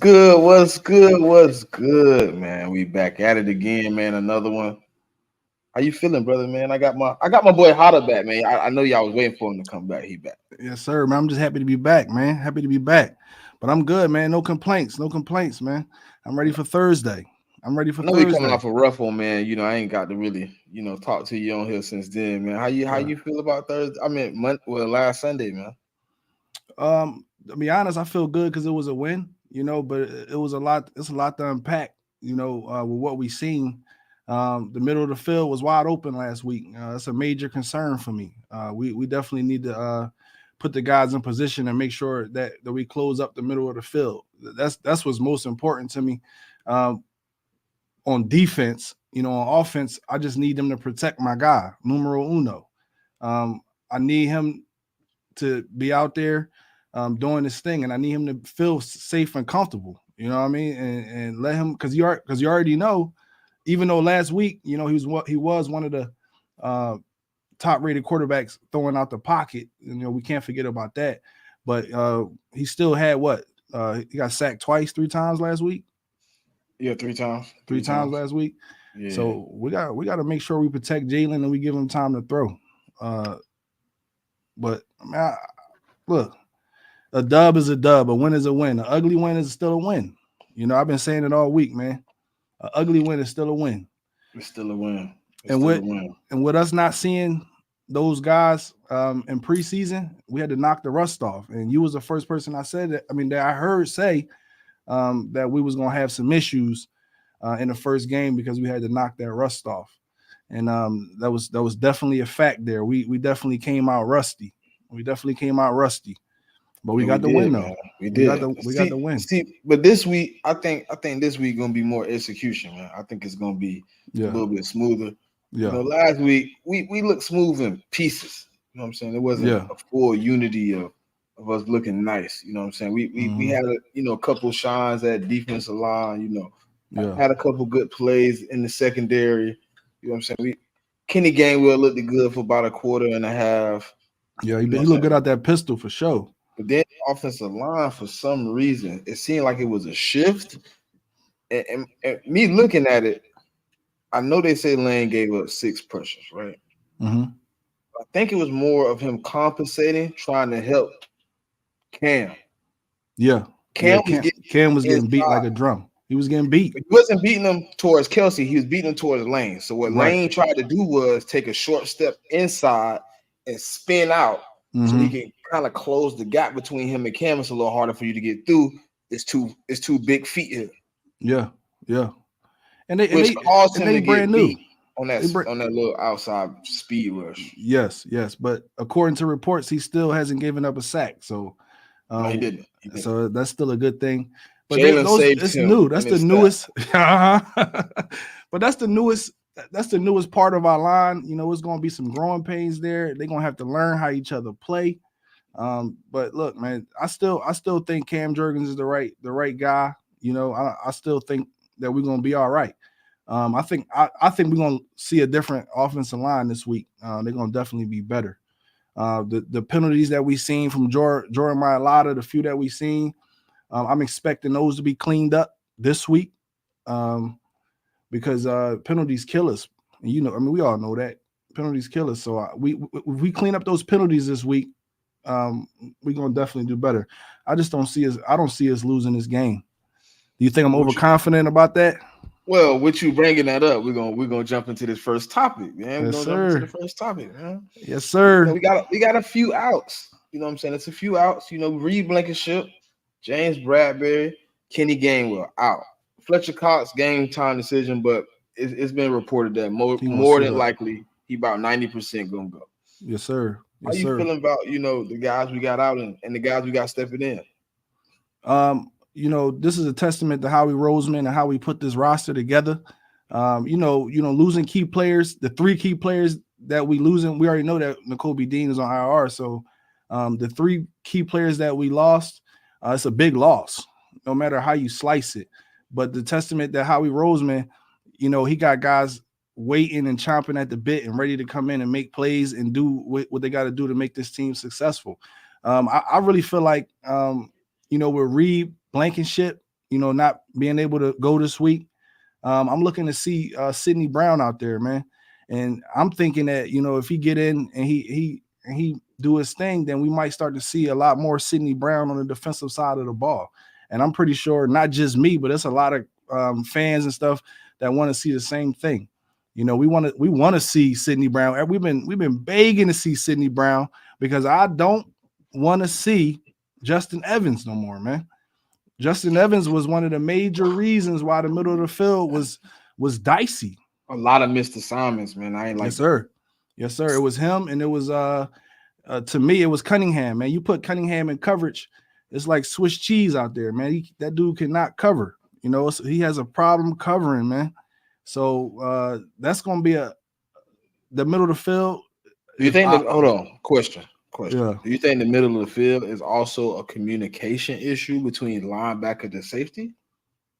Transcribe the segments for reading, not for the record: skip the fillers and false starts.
good? What's good? What's good, man? We back at it again, man. Another one. How you feeling, brother, man? I got my boy Hotta back, man. I know y'all was waiting for him to come back. He back. Yes, sir, man. I'm just happy to be back, man. Happy to be back. But I'm good, man. No complaints. No complaints, man. I'm ready for Thursday. I'm ready for I know we coming Thursday. off a rough one, man. I ain't got to really, talk to you on here since then, man. How Yeah. you feel about Thursday? I mean, last Sunday, man. To be honest, I feel good because it was a win, but it was a lot. It's a lot to unpack, with what we seen. The middle of the field was wide open last week. That's a major concern for me. We definitely need to put the guys in position and make sure that we close up the middle of the field. That's what's most important to me. Um, on defense, on offense, I just need them to protect my guy, numero uno. I need him to be out there doing this thing, and I need him to feel safe and comfortable. You know what I mean? And let him because you already know. Even though last week, he was one of the top rated quarterbacks throwing out the pocket. We can't forget about that. But he still had what? He got sacked twice, 3 times last week. Yeah, 3 times. Three Three times times. last week. Yeah. So we got to make sure we protect Jalen and we give him time to throw. But I mean, look, a dub is a dub. A win is a win. An ugly win is still a win. I've been saying it all week, man. An ugly win is still a win. It's still a win. It's And still a with win. and with us not seeing those guys in preseason, we had to knock the rust off. And you was the first person I said that. I mean, that I heard say that we was gonna have some issues in the first game because we had to knock that rust off. And that was definitely a fact there. We definitely came out rusty. We definitely came out rusty. But we Yeah, we got the did, win though. man. We We got did. the win. But this week, I think this week gonna be more execution, man. I think it's gonna be a Yeah. little bit smoother. Yeah. Last week we looked smooth in pieces. You know what I'm saying? It wasn't Yeah. a full unity of us looking nice. You know what I'm saying? We Mhm. had a couple shines at defensive line. Yeah. Had a couple good plays in the secondary. You know what I'm saying? Kenny Gainwell looked good for about a quarter and a half. Yeah. He You know what I'm looked good saying? out that pistol for sure. But then offensive line, for some reason, it seemed like it was a shift. And me looking at it, I know they say Lane gave up 6 pressures, right? Hmm. I think it was more of him compensating, trying to help Cam. Yeah. Yeah. Cam was getting Cam was getting beat like inside. a drum. He was getting beat. He wasn't beating him towards Kelsey. He was beating him towards Lane. So what Right. Lane tried to do was take a short step inside and spin out so he Hmm. can kind of close the gap between him and Cam. It's a little harder for you to get through. It's two big feet here, Yeah. Yeah. And they and which they caused and him they to brand get new. beat on that They br- on that little outside speed rush. yes, yes. But according to reports, he still hasn't given up a sack. So No, he um didn't. He didn't. so that's still a good thing. But Jalen those saved it's him new. That's and the his staff. newest. But that's the newest. That's the newest part of our line. It's going to be some growing pains there. They're going to have to learn how each other play. But look, man, I still think Cam Jurgens is the right guy. I still think that we're going to be all right. I think we're going to see a different offensive line this week. They're going to definitely be better. The penalties that we seen from Jordan Mailata, the few that we seen, I'm expecting those to be cleaned up this week because penalties kill us. And I mean, we all know that penalties kill us. So if we clean up those penalties this week, we're gonna definitely do better. I just don't see us. I don't see us losing this game. Do you think I'm What you, overconfident about that? well, with you bringing that up, we're gonna jump into this first topic, man. We're Yes, gonna jump into the sir. first topic, man. Yes, sir. We got a few outs. You know what I'm saying? It's a few outs. Reed Blankenship, James Bradbury, Kenny Gainwell out. Fletcher Cox game time decision, but it's been reported that He gonna more suit than up. likely he about 90% gonna go. Yes, sir. How Yes, you sir. feeling about the guys we got out and the guys we got stepping in? This is a testament to Howie Roseman and how we put this roster together. Losing key players, the 3 key players that we losing, we already know that N'Kobe Dean is on IR. So the 3 key players that we lost, it's a big loss, no matter how you slice it. But the testament that Howie Roseman, he got guys waiting and chomping at the bit and ready to come in and make plays and do what they got to do to make this team successful. I really feel like with Reed Blankenship, not being able to go this week. I'm looking to see Sidney Brown out there, man. And I'm thinking that, if he get in and he do his thing, then we might start to see a lot more Sidney Brown on the defensive side of the ball. And I'm pretty sure not just me, but it's a lot of fans and stuff that want to see the same thing. We want to see Sidney Brown. We've been begging to see Sidney Brown because I don't want to see Justin Evans no more, man. Justin Evans was one of the major reasons why the middle of the field was dicey. A lot of missed assignments, man. I ain't like. Yes, sir. Yes, sir. It was him, and it was to me, it was Cunningham, man. You put Cunningham in coverage, it's like Swiss cheese out there, man. That dude cannot cover. He has a problem covering, man. So that's gonna be the middle of the field. Do you think hold on, question. Yeah. Do you think the middle of the field is also a communication issue between linebacker to safety?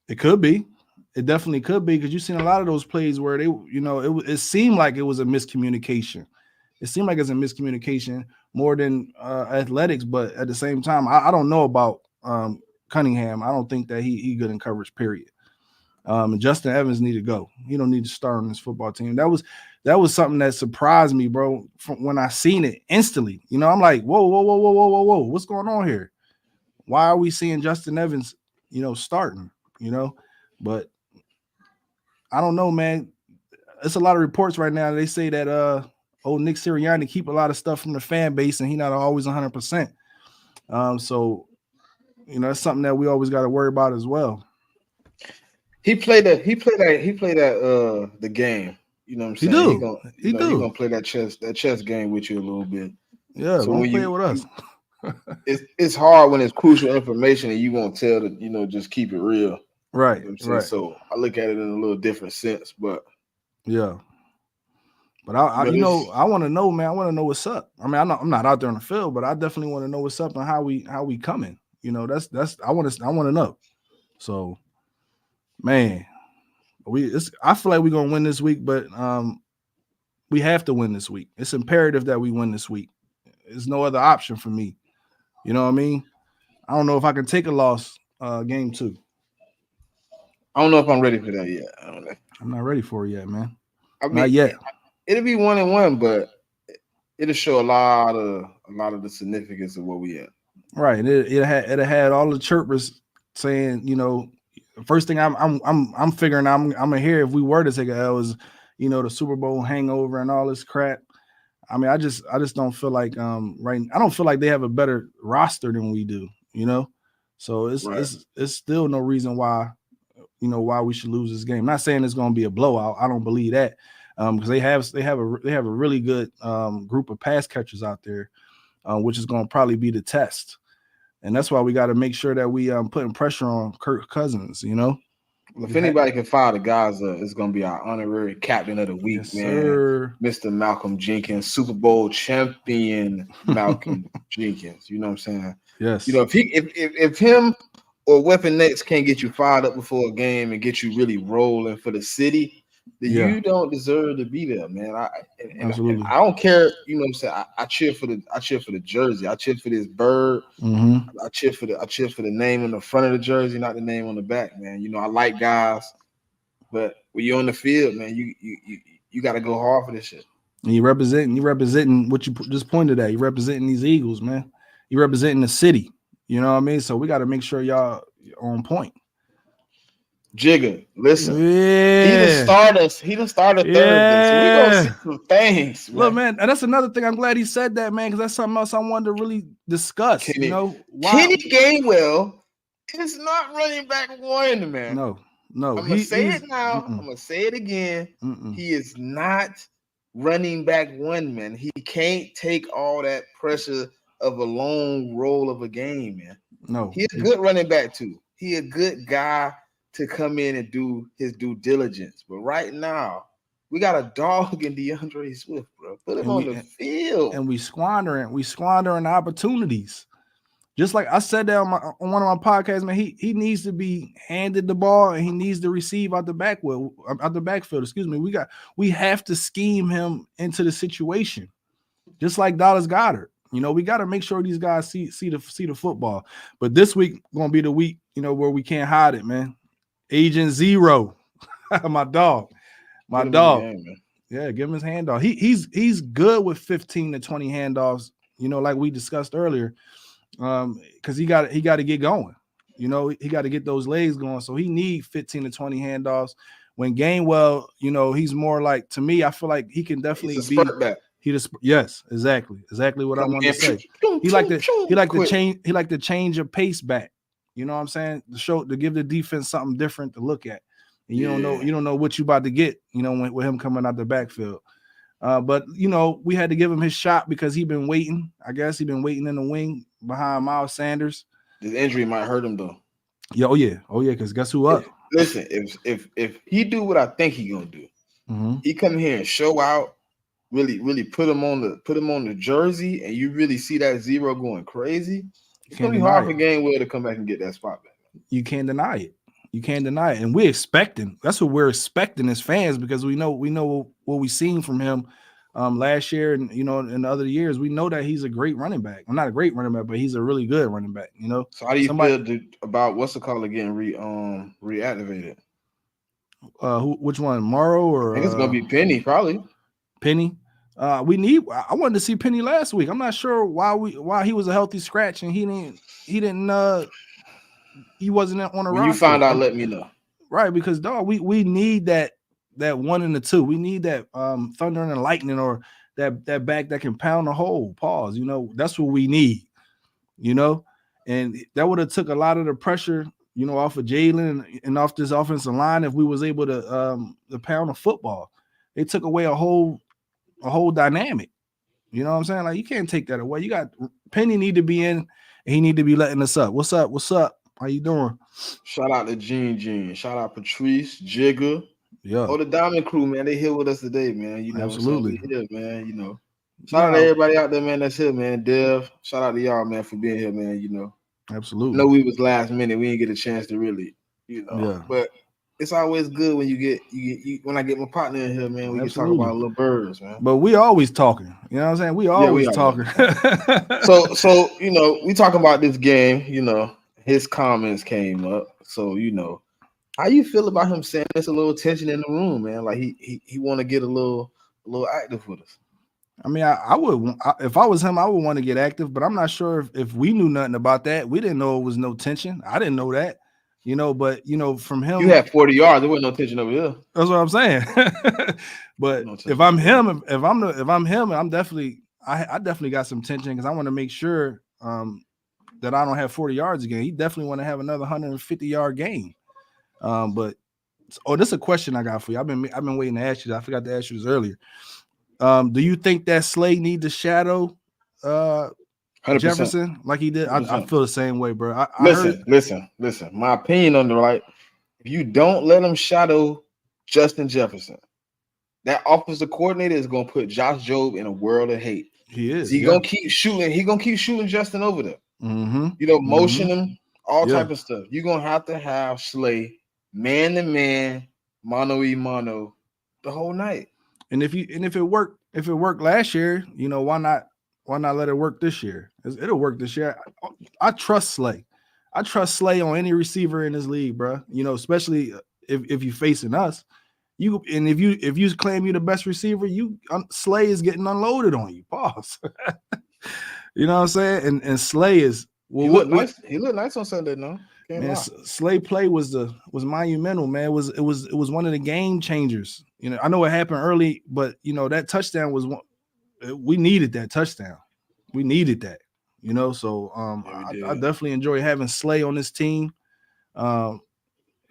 It could be. It definitely could be, because you've seen a lot of those plays where they, it seemed like it was a miscommunication. It seemed like it's a miscommunication more than athletics, but at the same time, I don't know about Cunningham. I don't think that he good in coverage, period. And Justin Evans need to go. He don't need to start on this football team. That was something that surprised me, bro, from when I seen it instantly. I'm like, whoa, what's going on here? Why are we seeing Justin Evans, starting, But I don't know, man. It's a lot of reports right now. They say that Nick Sirianni keep a lot of stuff from the fan base, and he not always 100%. So, it's something that we always got to worry about as well. He played the game. You know what I'm saying? He's gonna play that chess game with you a little bit. Yeah, so when play it with us. It's hard when it's crucial information and you won't tell to, just keep it real. Right. Right. So I look at it in a little different sense, but yeah. But I want to know, man. I want to know what's up. I mean, I'm not out there on the field, but I definitely want to know what's up and how we coming. That's I want to know. So, man, I feel like we're gonna win this week, but we have to win this week. It's imperative that we win this week. There's no other option for me. You know what I mean? I don't know if I can take a loss game 2. I don't know if I'm ready for that yet. I don't know. I'm not ready for it yet, man. Not yet. It'll be 1-1, but it'll show a lot of the significance of where we at. Right. It had all the chirpers saying, first thing I'm figuring I'm gonna hear if we were to take a L is, the Super Bowl hangover and all this crap. I mean, I just don't feel like I don't feel like they have a better roster than we do, So it's still no reason why, why we should lose this game. I'm not saying it's gonna be a blowout. I don't believe that. Because they have a really good group of pass catchers out there, which is going to probably be the test, and that's why we got to make sure that we putting pressure on Kirk Cousins. Well, if anybody can fire the guys, it's going to be our honorary captain of the week, yes, man, sir. Mr. Malcolm Jenkins, Super Bowl champion Malcolm Jenkins. You know what I'm saying? Yes. If him or Weapon X can't get you fired up before a game and get you really rolling for the city, you don't deserve to be there, man. Absolutely. I don't care. You know what I'm saying? I cheer for the jersey. I cheer for this bird. Mm-hmm. I cheer for the name on the front of the jersey, not the name on the back, man. I like guys, but when you're on the field, man, you got to go hard for this shit. And you're representing what you just pointed at. You're representing these Eagles, man. You're representing the city. You know what I mean? So we got to make sure y'all are on point. Jigga, listen. Yeah. He done started Thursday. So we're gonna see some things. Man. Look, man, and that's another thing. I'm glad he said that, man, because that's something else I wanted to really discuss. Kenny Gainwell is not running back 1, man. No. I'm gonna say it now. I'm gonna say it again. He is not running back 1, man. He can't take all that pressure of a long roll of a game, man. No. He's a good running back too. He a good guy to come in and do his due diligence. But right now, we got a dog in DeAndre Swift, bro. Put him on the field. And we squandering opportunities. Just like I said that on one of my podcasts, man, he needs to be handed the ball and he needs to receive out the backfield. Excuse me. We have to scheme him into the situation. Just like Dallas Goedert. You know, we got to make sure these guys see the football. But this week gonna be the week, you know, where we can't hide it, man. Agent Zero, my dog, my Get him in the dog. game, man. Yeah, give him his handoff. He's good with 15 to 20 handoffs. You know, like we discussed earlier, because he got to get going. You know, he got to get those legs going. So he need 15 to 20 handoffs. When Gainwell, you know, he's more like, to me, I feel like he can definitely He's a be. spurt back. Yes, exactly what I wanted to say. He like to change a pace back. You know what I'm saying? To give the defense something different to look at. And you don't know what you about to get, you know, with him coming out the backfield. But you know, we had to give him his shot because he'd been waiting. I guess he'd been waiting in the wing behind Miles Sanders. This injury might hurt him though. Yeah, oh yeah. Because guess who up? Listen, if he do what I think he gonna do, he come here and show out, really put him on the jersey, and you really see that Zero going crazy. It's gonna be hard for Gainwell to come back and get that spot back. You can't deny it. And we're expecting. That's what we're expecting as fans, because we know what we've seen from him last year, and you know, in the other years. We know that he's a great running back. I'm not a great running back, but he's a really good running back. You know. So how do you feel about what's the call getting reactivated? Which one, Morrow or? I think it's gonna be Penny, probably. Penny. I wanted to see Penny last week. I'm not sure why he was a healthy scratch and he wasn't on a roster. When you find out, let me know. Right, because dog, we need that 1 and the 2. We need that thunder and lightning, or that back that can pound the hole. Pause. You know, that's what we need. You know, and that would have took a lot of the pressure, you know, off of Jalen and off this offensive line if we was able to pound the football. They took away a whole dynamic. You know what I'm saying? Like, you can't take that away. You got Penny need to be in, and he need to be letting us up. What's up? How you doing? Shout out to Gene. Shout out Patrice, Jigger. Yeah. Oh, the Diamond Crew, man. They here with us today, man. You know, absolutely. Here, man. You know. Shout out to everybody out there, man. That's here, man. Dev. Shout out to y'all, man, for being here, man. You know. Absolutely. I know we was last minute. We didn't get a chance to really, you know. Yeah. But it's always good when you when I get my partner in here, man. We can talk about little birds, man. But we always talking. You know what I'm saying? We always talking. so you know, we talking about this game. You know, his comments came up. So you know, how you feel about him saying there's a little tension in the room, man? Like he want to get a little active with us. I mean, I would, if I was him, I would want to get active, but I'm not sure if we knew nothing about that. We didn't know it was no tension. I didn't know that, you know, but you know, from him, you had 40 yards. There wasn't no tension over here. That's what I'm saying. But if I'm him, I'm definitely, I definitely got some tension because I want to make sure that I don't have 40 yards again. He definitely want to have another 150-yard game. But this is a question I got for you. I've been waiting to ask you. I forgot to ask you this earlier. Do you think that Slay need to shadow 100%. Jefferson like he did? I feel the same way, bro. Listen. My opinion on the right. If you don't let him shadow Justin Jefferson, that offensive coordinator is gonna put Josh Jobe in a world of hate. He is. He's gonna keep shooting. He's gonna keep shooting Justin over there. Mm-hmm. You know, motion him, all type of stuff. You're gonna have Slay man to man, mano y mano, the whole night. And if it worked last year, you know, why not let it work this year? It'll work this year. I trust Slay. I trust Slay on any receiver in this league, bro. You know, especially if you're facing us. If you claim you're the best receiver, Slay is getting unloaded on you. Pause. You know what I'm saying? And Slay is he looked nice on Sunday, no? Man, Slay play was monumental, man. It was one of the game changers. You know, I know it happened early, but you know that touchdown was one. We needed that touchdown. We needed that. You know, so I definitely enjoy having Slay on this team, and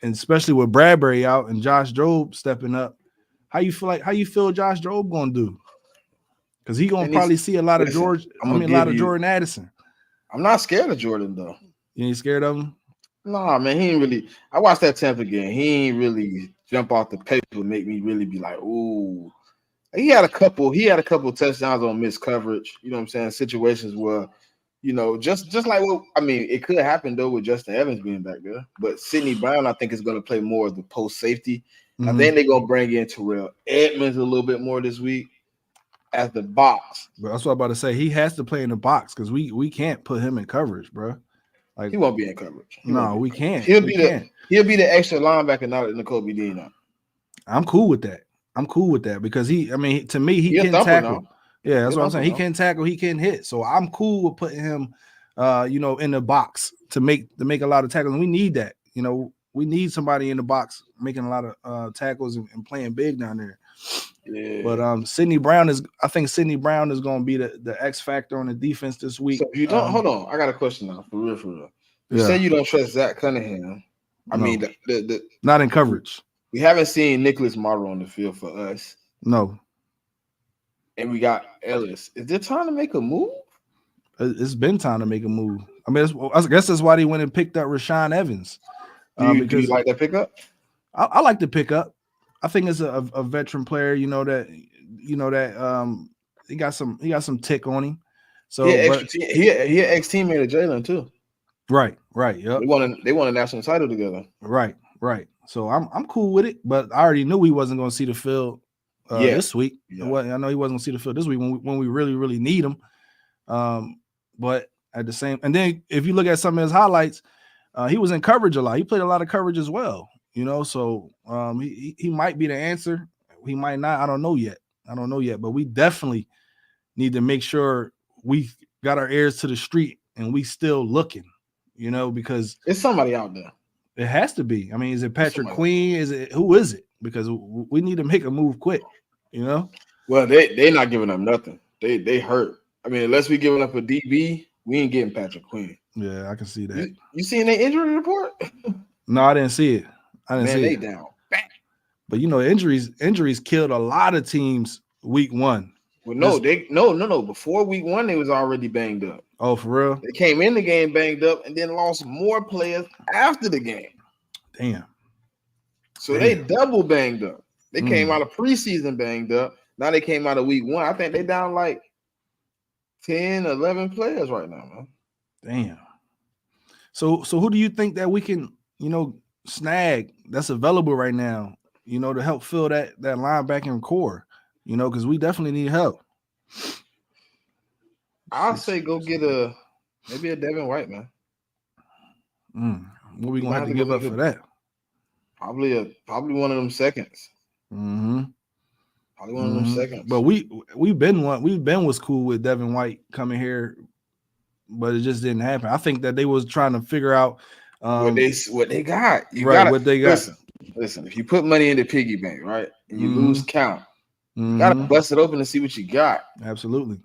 especially with Bradbury out and Josh Jobe stepping up. How you feel Josh Jobe gonna do? Because he gonna probably see a lot of Jordan Addison. I'm not scared of Jordan though. You ain't scared of him? Nah, man, he ain't really. I watched that Tampa game. He ain't really jump off the paper and make me really be like, ooh. He had a couple touchdowns on missed coverage. You know what I'm saying? Situations where, you know, just like what I mean, it could happen though with Justin Evans being back there. But Sidney Brown, I think, is going to play more of the post safety. I think they're gonna bring in Terrell Edmonds a little bit more this week. as the box. But that's what I'm about to say. He has to play in the box because we can't put him in coverage, bro. Like He won't be in coverage. no, we can't. He'll We be can't. he'll be the extra linebacker now that N'Kobe Dean out. I'm cool with that. I'm cool with that because to me, he can tackle. Now. Yeah, that's what I'm saying. He can tackle, he can hit. So I'm cool with putting him in the box to make a lot of tackles. And we need that. We need somebody in the box making a lot of tackles and playing big down there. Yeah. But Sidney Brown is going to be the X factor on the defense this week. So if you don't hold on, I got a question now for real. You say you don't trust Zach Cunningham. I mean, not in coverage. We haven't seen Nicholas Marlowe on the field for us. No. And we got Ellis. Is it time to make a move? It's been time to make a move. I mean, I guess that's why they went and picked up Rashaan Evans. Do you like that pickup? I like the pickup. I think it's a veteran player. That he got some tick on him. So he an ex-teammate of Jalen too. Right. Yep. They won a national title together. Right. So I'm cool with it, but I already knew he wasn't going to see the field this week. Yeah. I know he wasn't going to see the field this week when we really, really need him. But at the same, and then if you look at some of his highlights, he was in coverage a lot. He played a lot of coverage as well. So he might be the answer. He might not. I don't know yet. But we definitely need to make sure we got our ears to the street and we still looking. Because it's somebody out there. It has to be. I mean, is it Patrick Queen? Who is it? Because we need to make a move quick. Well, they're not giving up nothing. They hurt. I mean, unless we giving up a DB, we ain't getting Patrick Queen. Yeah, I can see that. You seen their injury report? No, I didn't see it. They down. But injuries killed a lot of teams week 1. Well, no. Before week 1, they was already banged up. Oh, for real? They came in the game banged up and then lost more players after the game. Damn. So they double banged up. They came out of preseason banged up. Now they came out of week 1. I think they down like 10, 11 players right now, man. Damn. So who do you think that we can, snag that's available right now, to help fill that linebacking core, because we definitely need help. I'll say go get maybe a Devin White, man. What are we gonna have to give up for that? Probably one of them seconds. Mm-hmm. Probably one of them seconds. But we've been was cool with Devin White coming here, but it just didn't happen. I think that they was trying to figure out what they got. What they got. Listen, if you put money in the piggy bank, right, and you lose count, you gotta bust it open and see what you got. Absolutely.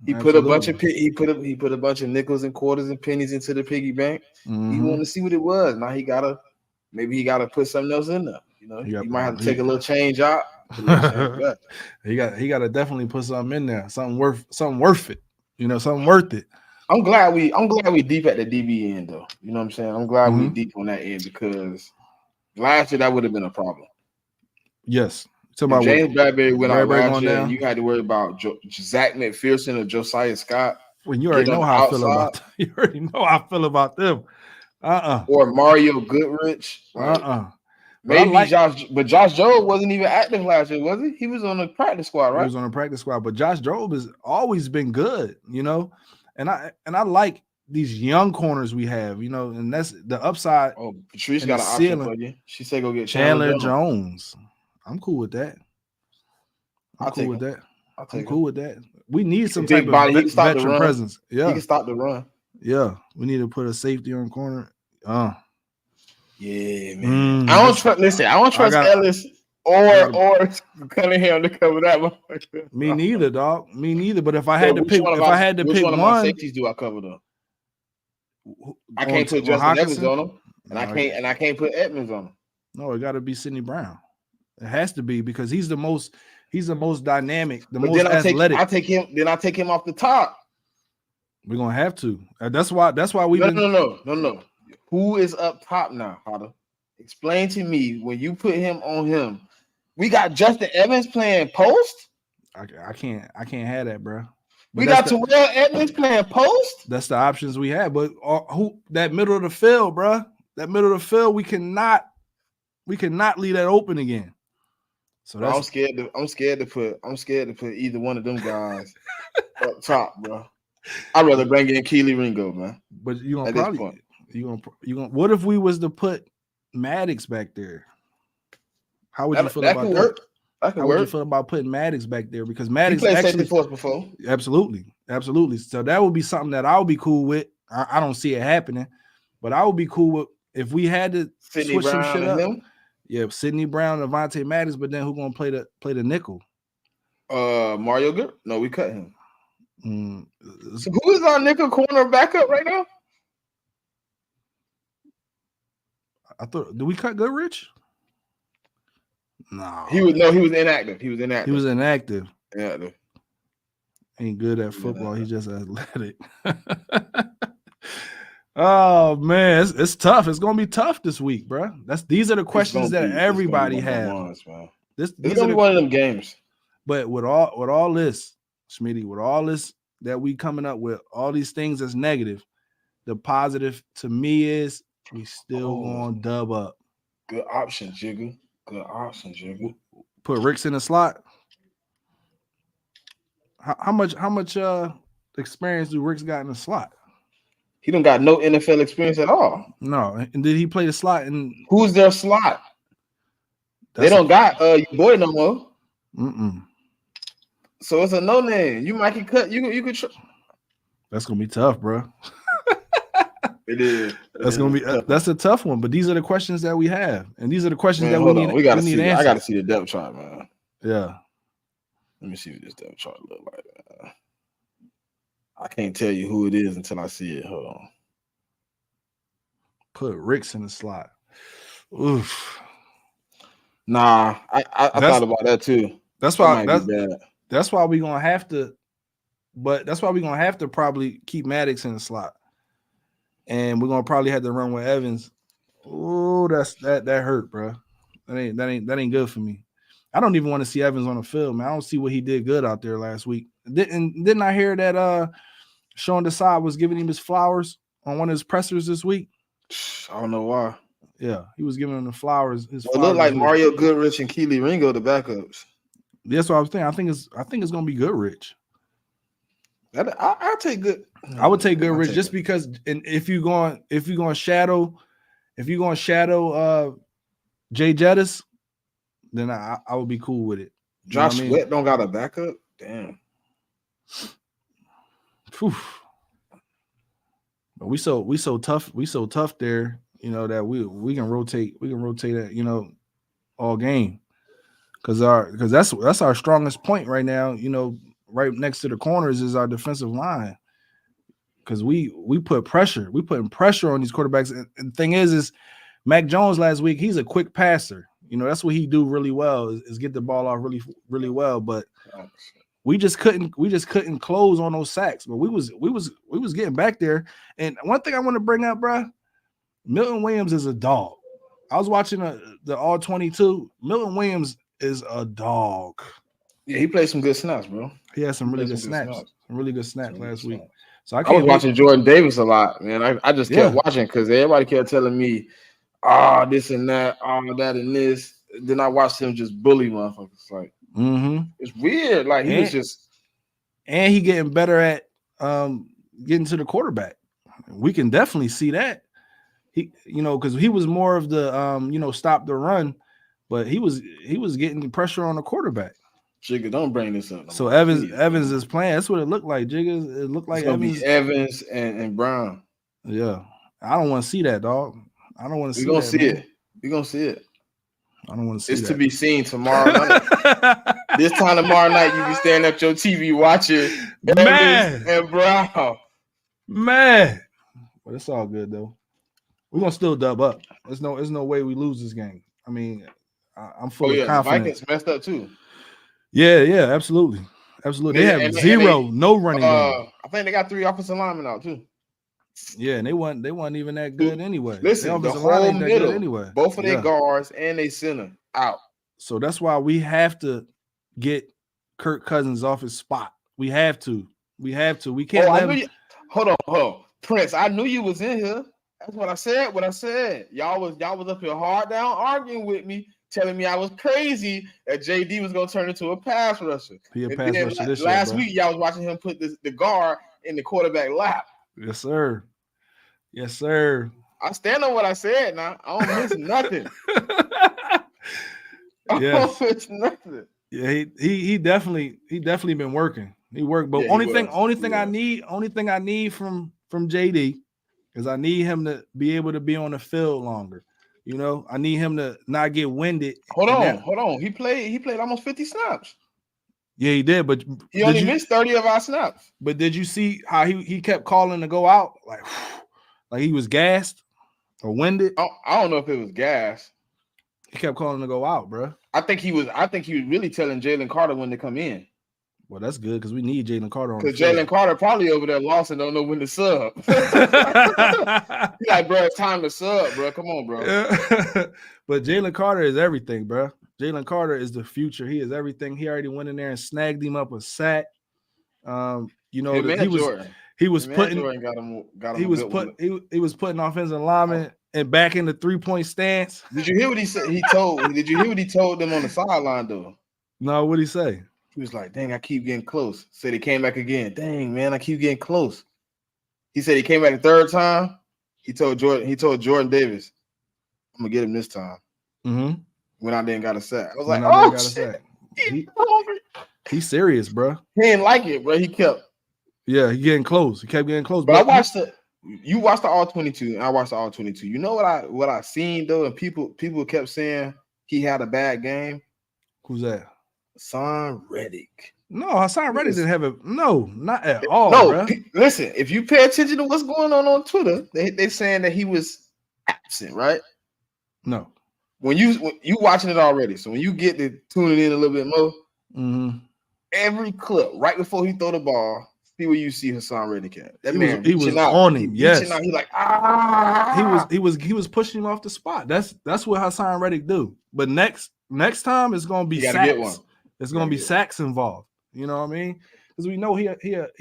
He put a bunch of nickels and quarters and pennies into the piggy bank. He wanted to see what it was. Now he gotta put something else in there. He might have to take a little change out. He got to definitely put something in there, something worth it. Something worth it. I'm glad we deep at the DB end though. You know what I'm saying? I'm glad we deep on that end because last year that would have been a problem. Yes. James Bradbury went out last year, and you had to worry about Zach McPherson or Josiah Scott. Well, you already know how I feel about them. You already know how I feel about them. Or Mario Goodrich. Maybe Josh Jobe wasn't even active last year, was he? He was on the practice squad, right? He was on the practice squad, but Josh Jobe has always been good, And I like these young corners we have, and that's the upside. Oh, Patrice got an option for you. She said go get Chandler Jones. I'm cool with that. I'm cool with that. We need some type of veteran presence. Yeah, he can stop the run. Yeah, we need to put a safety on corner. Yeah, man. I don't trust Ellis or Cunningham to cover that one. Me neither, dog. Me neither. But if I had to pick, one of my safeties do I cover though? I can't put Justin Evans on him, and I can't put Edmonds on him. No, it got to be Sidney Brown. It has to be because he's the most dynamic, most athletic. I take him off the top. We're gonna have to. That's why we. No. Who is up top now, Hotta? Explain to me when you put him on him. We got Justin Evans playing post. I can't have that, bro. But we got Terrell Edmonds playing post. That's the options we have. But who that middle of the field, bro? That middle of the field, we cannot leave that open again. So Bro, that's I'm scared to put either one of them guys up top, bro. I'd rather bring in Keely Ringo, man. but you gonna At this probably point, you gonna what if we was to put Maddox back there? How would you feel that about could that? work. That could How would you work. feel about putting Maddox back there? Because He Maddox played safety actually for us before. absolutely. So that would be something that I would be cool with. I don't see it happening, but I would be cool with if we had to Sidney switch some Brown shit and up. him. Yeah, Sidney Brown, Avonte Maddox, but then who gonna play the nickel? Mario Good? No, we cut him. Mm, So who is our nickel corner backup right now? I thought, did we cut Goodrich? No, He was inactive. He was inactive. He was inactive. Inactive. Ain't good at football. He's just athletic. Oh man, it's tough. It's gonna be tough this week, bro. These are the questions that everybody has. It's gonna be one of them games. But with all this, Smitty, with all this that we coming up with, all these things that's negative, the positive to me is we still gonna dub up. Good option, Jigger. Good option, Jigger. Put Ricks in the slot. How much experience do Ricks got in the slot? He don't got no NFL experience at all. No, and did he play the slot? And who's their slot? They don't got your boy no more. So it's a no name. You might get cut. You could. That's gonna be tough, bro. It is. That's a tough one. But these are the questions that we have, and these are the questions that we need. We gotta see. I gotta see the depth chart, man. Yeah. Let me see what this depth chart look like. I can't tell you who it is until I see it. Hold on. Put Ricks in the slot. Oof. Nah, I thought about that too. That's why that's why we're gonna have to. But that's why we're gonna have to probably keep Maddox in the slot, and we're gonna probably have to run with Evans. Oh, that hurt, bro. That ain't good for me. I don't even want to see Evans on the field, man. I don't see what he did good out there last week. Didn't I hear that Sean Desai was giving him his flowers on one of his pressers this week? I don't know why. Yeah, he was giving him the flowers. It looked like Mario Goodrich and Keely Ringo, the backups. That's what I was thinking. I think it's gonna be Goodrich. I'll take good. I would take Goodrich just because. And if you're going shadow Jay Jettis, then I would be cool with it. Josh Sweat don't got a backup. Damn. Whew. But we so tough there, that we can rotate it, all game. Because that's our strongest point right now, right next to the corners is our defensive line. Because we put pressure. We putting pressure on these quarterbacks. And the thing is Mac Jones last week, he's a quick passer. That's what he do really well is get the ball off really, really well. But we just couldn't close on those sacks. But we was getting back there. And one thing I want to bring up, bro, Milton Williams is a dog. I was watching the All 22. Milton Williams is a dog. Yeah, he played some good snaps, bro. He had some really good snaps. Some really good snaps last week. So I was watching Jordan Davis a lot, man. I just kept watching because everybody kept telling me, this and that, that and this. Then I watched him just bully motherfuckers. Like, it's weird. Like he was just, and he getting better at getting to the quarterback. We can definitely see that. He, because he was more of the stop the run, but he was getting pressure on the quarterback. Jigga, don't bring this up. So Evans is playing. That's what it looked like. Jigga, it looked like Evans and Brown. Yeah, I don't want to see that, dog. I don't want to see. We're gonna see it. I don't want to see. It's to be seen tomorrow night. This time tomorrow night, you be standing at your TV watching Evans and Brown. Man, but it's all good though. We're gonna still dub up. There's no way we lose this game. I mean, I'm fully confident. The Vikings messed up too. Yeah, absolutely. They have no running game. I think they got 3 offensive linemen out too. Yeah, and they weren't even that good anyway. Listen, the whole middle, anyway. Both of their guards and their center out. So that's why we have to get Kirk Cousins off his spot. We have to. We can't let him. Hold on. Prince, I knew you was in here. That's what I said. Y'all was up here hard down arguing with me telling me I was crazy that JD was gonna turn into a pass rusher. He a And pass then rusher this year, last bro. week, y'all was watching him put the guard in the quarterback lap. Yes, sir. Yes, sir. I stand on what I said now. I don't miss nothing. I Yes. don't miss nothing. Yeah, he definitely been working. He worked, but Yeah, only thing I need from JD is I need him to be able to be on the field longer. You know, I need him to not get winded. Hold on. He played almost 50 snaps. Yeah, he did, but he only missed 30 of our snaps. But did you see how he kept calling to go out like he was gassed or winded? I don't know if it was gas. He kept calling to go out, bro. I think he was really telling Jalen Carter when to come in. Well, that's good because we need Jalen Carter on. Because Jalen Carter probably over there lost and don't know when to sub. He's like, bro, it's time to sub, bro. Come on, bro. But Jalen Carter is everything, bro. Jalen Carter is the future. He is everything. He already went in there and snagged him up a sack. You know, he was putting offensive linemen and back in the 3-point stance. Did you hear what he said? Did you hear what he told them on the sideline though? No, what'd he say? He was like, dang, I keep getting close. Said he came back again. Dang, man, I keep getting close. He said he came back the third time. He told Jordan Davis, I'm gonna get him this time. Mm-hmm. Went out there and got a sack. I was like, oh shit. He's serious, bro. He didn't like it, bro. He kept. Yeah, he getting close. He kept getting close. But I watched you watched the all 22, and I watched the all 22. You know what I seen though, and people kept saying he had a bad game. Who's that? Hassan Reddick. No, Hassan Reddick didn't have it. No, not at all. No, listen. If you pay attention to what's going on Twitter, they saying that he was absent, right? No. When you watching it already, so when you get to tuning in a little bit more, every clip right before he throw the ball, see where you see Hassan Reddick at. That man, he was on him. Yes, he like he was pushing him off the spot. That's what Hassan Reddick do. But next time it's gonna be sacks. It's gonna be sacks involved. You know what I mean? Because we know he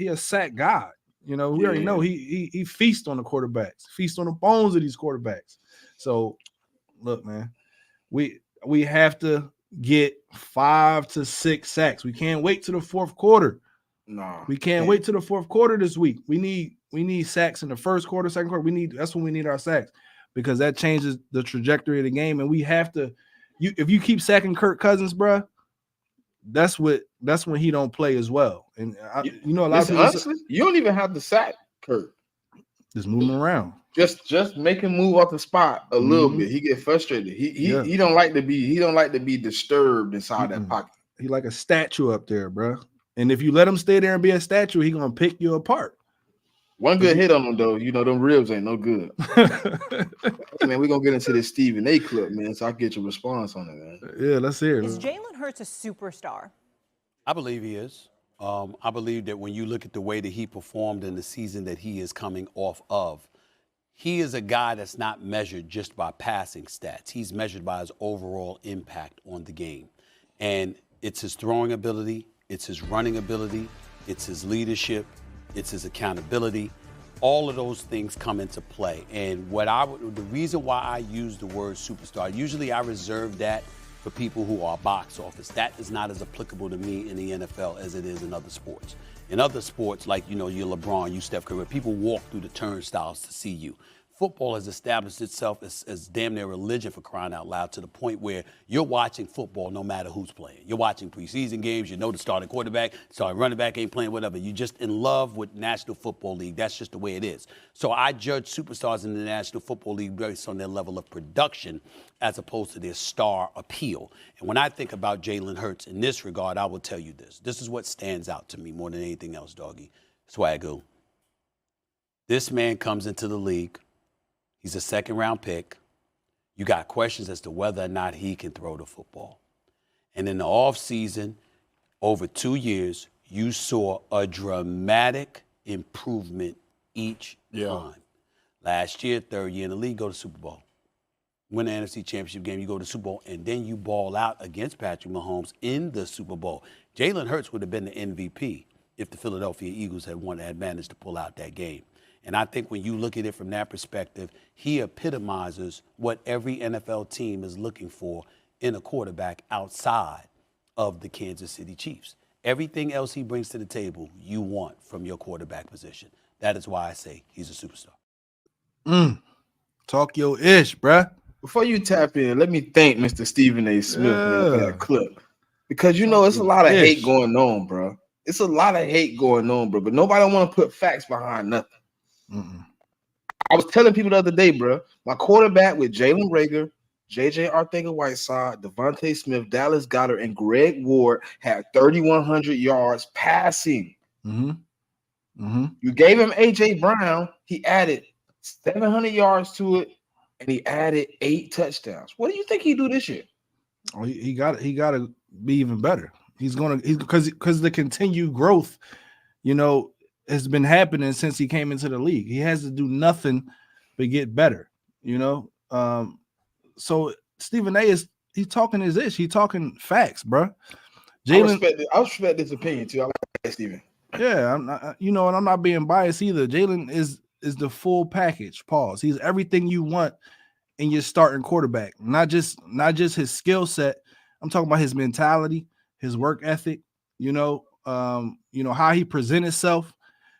a sack guy. You know, we already know he feasts on the quarterbacks, feasts on the bones of these quarterbacks. So look, man, we have to get 5 to 6 sacks. We can't wait to the fourth quarter. No, we can't wait to the fourth quarter this week. We need sacks in the first quarter, second quarter. That's when we need our sacks because that changes the trajectory of the game. And we have to. If you keep sacking Kirk Cousins, bro, that's when he don't play as well. And a lot of people honestly, you don't even have to sack Kirk. Just move him around. Just make him move off the spot a little bit. He get frustrated. He don't like to be disturbed inside that pocket. He like a statue up there, bro. And if you let him stay there and be a statue, he gonna pick you apart. One good hit on him though, them ribs ain't no good. Hey, man, we're gonna get into this Stephen A clip, man, so I can get your response on it, man. Yeah, let's hear it. Is Jalen Hurts a superstar? I believe he is. I believe that when you look at the way that he performed in the season that he is coming off of, he is a guy that's not measured just by passing stats. He's measured by his overall impact on the game. And it's his throwing ability, it's his running ability, it's his leadership, it's his accountability. All of those things come into play. And the reason why I use the word superstar, usually I reserve that for people who are box office. That is not as applicable to me in the NFL as it is in other sports. In other sports, like, you're LeBron, you Steph Curry, people walk through the turnstiles to see you. Football has established itself as damn near religion, for crying out loud, to the point where you're watching football no matter who's playing. You're watching preseason games. You know the starting quarterback, starting running back ain't playing, whatever. You're just in love with National Football League. That's just the way it is. So I judge superstars in the National Football League based on their level of production as opposed to their star appeal. And when I think about Jalen Hurts in this regard, I will tell you this. This is what stands out to me more than anything else, doggy. Swagoo. This man comes into the league. He's a second-round pick. You got questions as to whether or not he can throw the football. And in the offseason, over 2 years, you saw a dramatic improvement each time. Last year, third year in the league, go to Super Bowl. Win the NFC Championship game, you go to Super Bowl, and then you ball out against Patrick Mahomes in the Super Bowl. Jalen Hurts would have been the MVP if the Philadelphia Eagles had managed to pull out that game. And I think when you look at it from that perspective, he epitomizes what every NFL team is looking for in a quarterback outside of the Kansas City Chiefs. Everything else he brings to the table, you want from your quarterback position. That is why I say he's a superstar. Talk your ish, bruh. Before you tap in, let me thank Mr. Stephen A. Smith, man, for that clip. Because you know it's a lot of hate going on, bro. It's a lot of hate going on, bro. But nobody want to put facts behind nothing. I was telling people the other day, bro, my quarterback with Jalen Reagor, J.J. Arcega-Whiteside, Devontae Smith, Dallas Goedert, and Greg Ward had 3,100 yards passing. You gave him A.J. Brown. He added 700 yards to it, and he added 8 touchdowns. What do you think he do this year? Oh, he got to be even better. He's because the continued growth, has been happening since he came into the league. He has to do nothing but get better, So Stephen A. he's talking his ish. He's talking facts, bro. Jalen, I respect this opinion too. I like that, Stephen. Yeah, I'm not, and I'm not being biased either. Jalen is the full package. Pause. He's everything you want in your starting quarterback. Not just his skill set. I'm talking about his mentality, his work ethic. How he presents himself.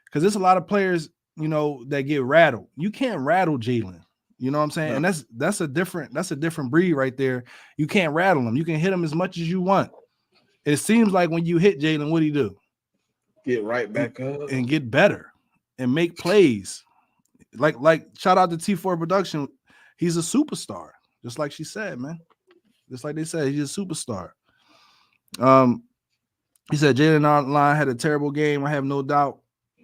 Because there's a lot of players, that get rattled. You can't rattle Jalen. You know what I'm saying? No. And that's a different breed right there. You can't rattle him. You can hit him as much as you want. It seems like when you hit Jalen, what do you do? Get right back up and get better and make plays. Like shout out to T4 Production. He's a superstar, just like she said, man. Just like they said, he's a superstar. He said Jalen online had a terrible game. I have no doubt.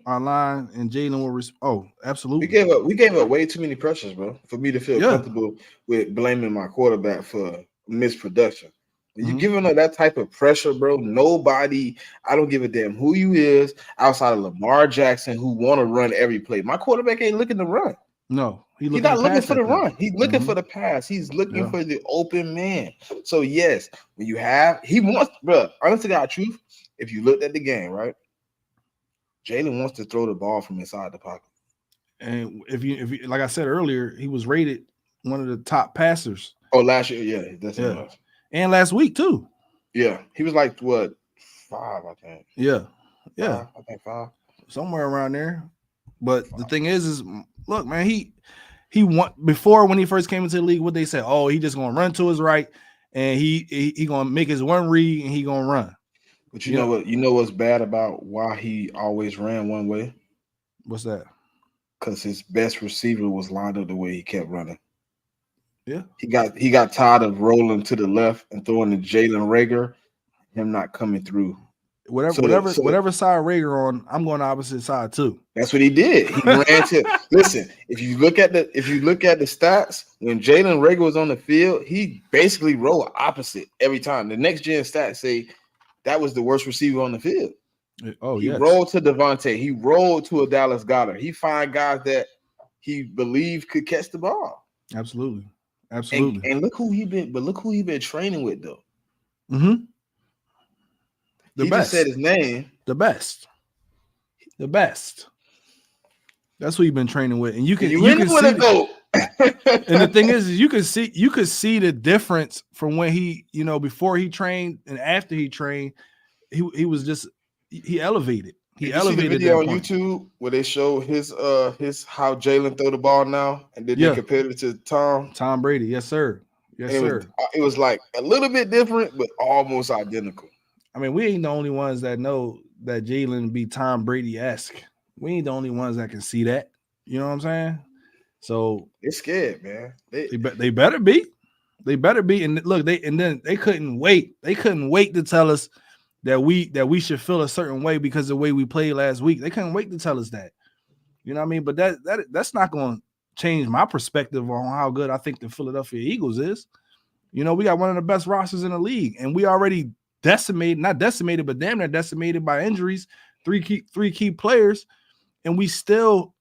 Online and Jalen will absolutely. We gave up way too many pressures, bro, for me to feel comfortable with blaming my quarterback for misproduction. When you giving up that type of pressure, bro, nobody, I don't give a damn who you is outside of Lamar Jackson who want to run every play. My quarterback ain't looking to run. No, he's not looking for the run. He's looking for the pass. He's looking for the open man. So yes, when he wants, bro, honest to God truth, if you looked at the game, right? Jalen wants to throw the ball from inside the pocket. And if you like I said earlier, he was rated one of the top passers. Oh, last year, yeah, that's enough. And last week too. Yeah, he was like what 5, I think. Yeah, 5, I think 5, somewhere around there. But the thing is look, man, he before when he first came into the league, what they said, oh, he just gonna run to his right, and he gonna make his one read and he gonna run. But you know what? You know what's bad about why he always ran one way? What's that? Because his best receiver was lined up the way he kept running. Yeah, he got tired of rolling to the left and throwing to Jalen Reagor, him not coming through. Whatever side Reagor on, I'm going the opposite side too. That's what he did. He ran to. Listen, if you look at the stats, when Jalen Reagor was on the field, he basically rolled opposite every time. The next gen stats say that was the worst receiver on the field. Oh, he rolled to Devontae. He rolled to a Dallas Goedert. He find guys that he believed could catch the ball. Absolutely. And look who he been training with though. Mm-hmm. He just said his name. The best. That's who you've been training with, and you can see. And the thing is you could see the difference from when he, before he trained and after he trained. He was just he elevated. He elevated. See the video on YouTube where they show his how Jalen throw the ball now, and then they compared it to Tom Brady. Yes, sir. It was like a little bit different, but almost identical. I mean, we ain't the only ones that know that Jalen be Tom Brady-esque. We ain't the only ones that can see that. You know what I'm saying? So they're scared, man. They better be. They better be. And look, they couldn't wait. They couldn't wait to tell us that we should feel a certain way because of the way we played last week. They couldn't wait to tell us that. You know what I mean? But that's not going to change my perspective on how good I think the Philadelphia Eagles is. We got one of the best rosters in the league, and we already not decimated, but damn near decimated by injuries. Three key players, and we still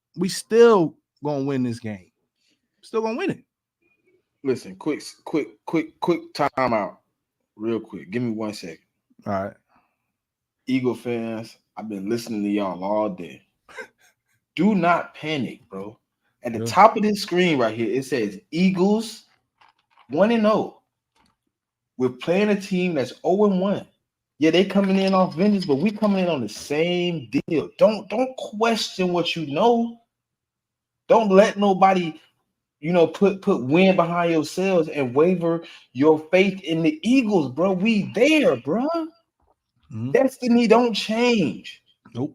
gonna win this game. Still gonna win it. Listen, quick time out, real quick. Give me 1 second. All right, Eagle fans, I've been listening to y'all all day. Do not panic, bro. At the top of this screen right here, it says Eagles 1-0. we're playing a team that's 0-1. Yeah, they coming in off vengeance, but we coming in on the same deal. Don't question what you know. Don't let nobody, put wind behind yourselves and waver your faith in the Eagles, bro. We there, bro. Mhm. Destiny don't change. Nope.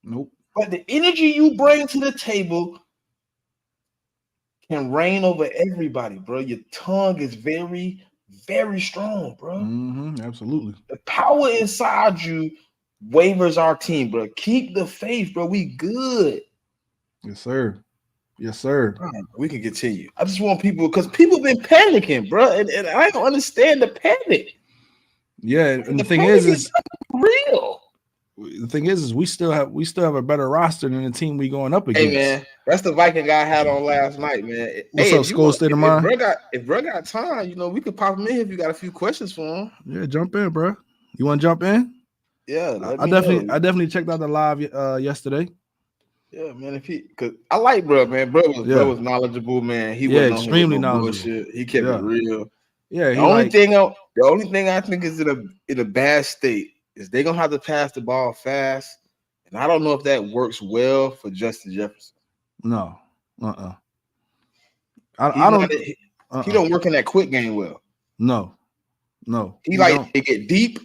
But the energy you bring to the table can reign over everybody, bro. Your tongue is very, very strong, bro. Absolutely. The power inside you wavers our team, bro. Keep the faith, bro. We good. Yes, sir. Yes, sir. We can continue. I just want people, because people been panicking, bro, and I don't understand the panic. Yeah, and the thing panic is real. The thing is we still have a better roster than the team we going up against. Hey man, that's the Viking guy I had on last night, man. What's up, Skull State of Mind? If bro got time, we could pop him in if you got a few questions for him. Yeah, jump in, bro. You want to jump in? Yeah, I definitely checked out the live yesterday. Yeah, man. Cause I like bro, man. Bro was knowledgeable, man. He wasn't extremely on knowledgeable. Bullshit. He kept it real. Yeah, the only thing I think is in a bad state is they're gonna have to pass the ball fast, and I don't know if that works well for Justin Jefferson. No, He don't work in that quick game well. No. He to get deep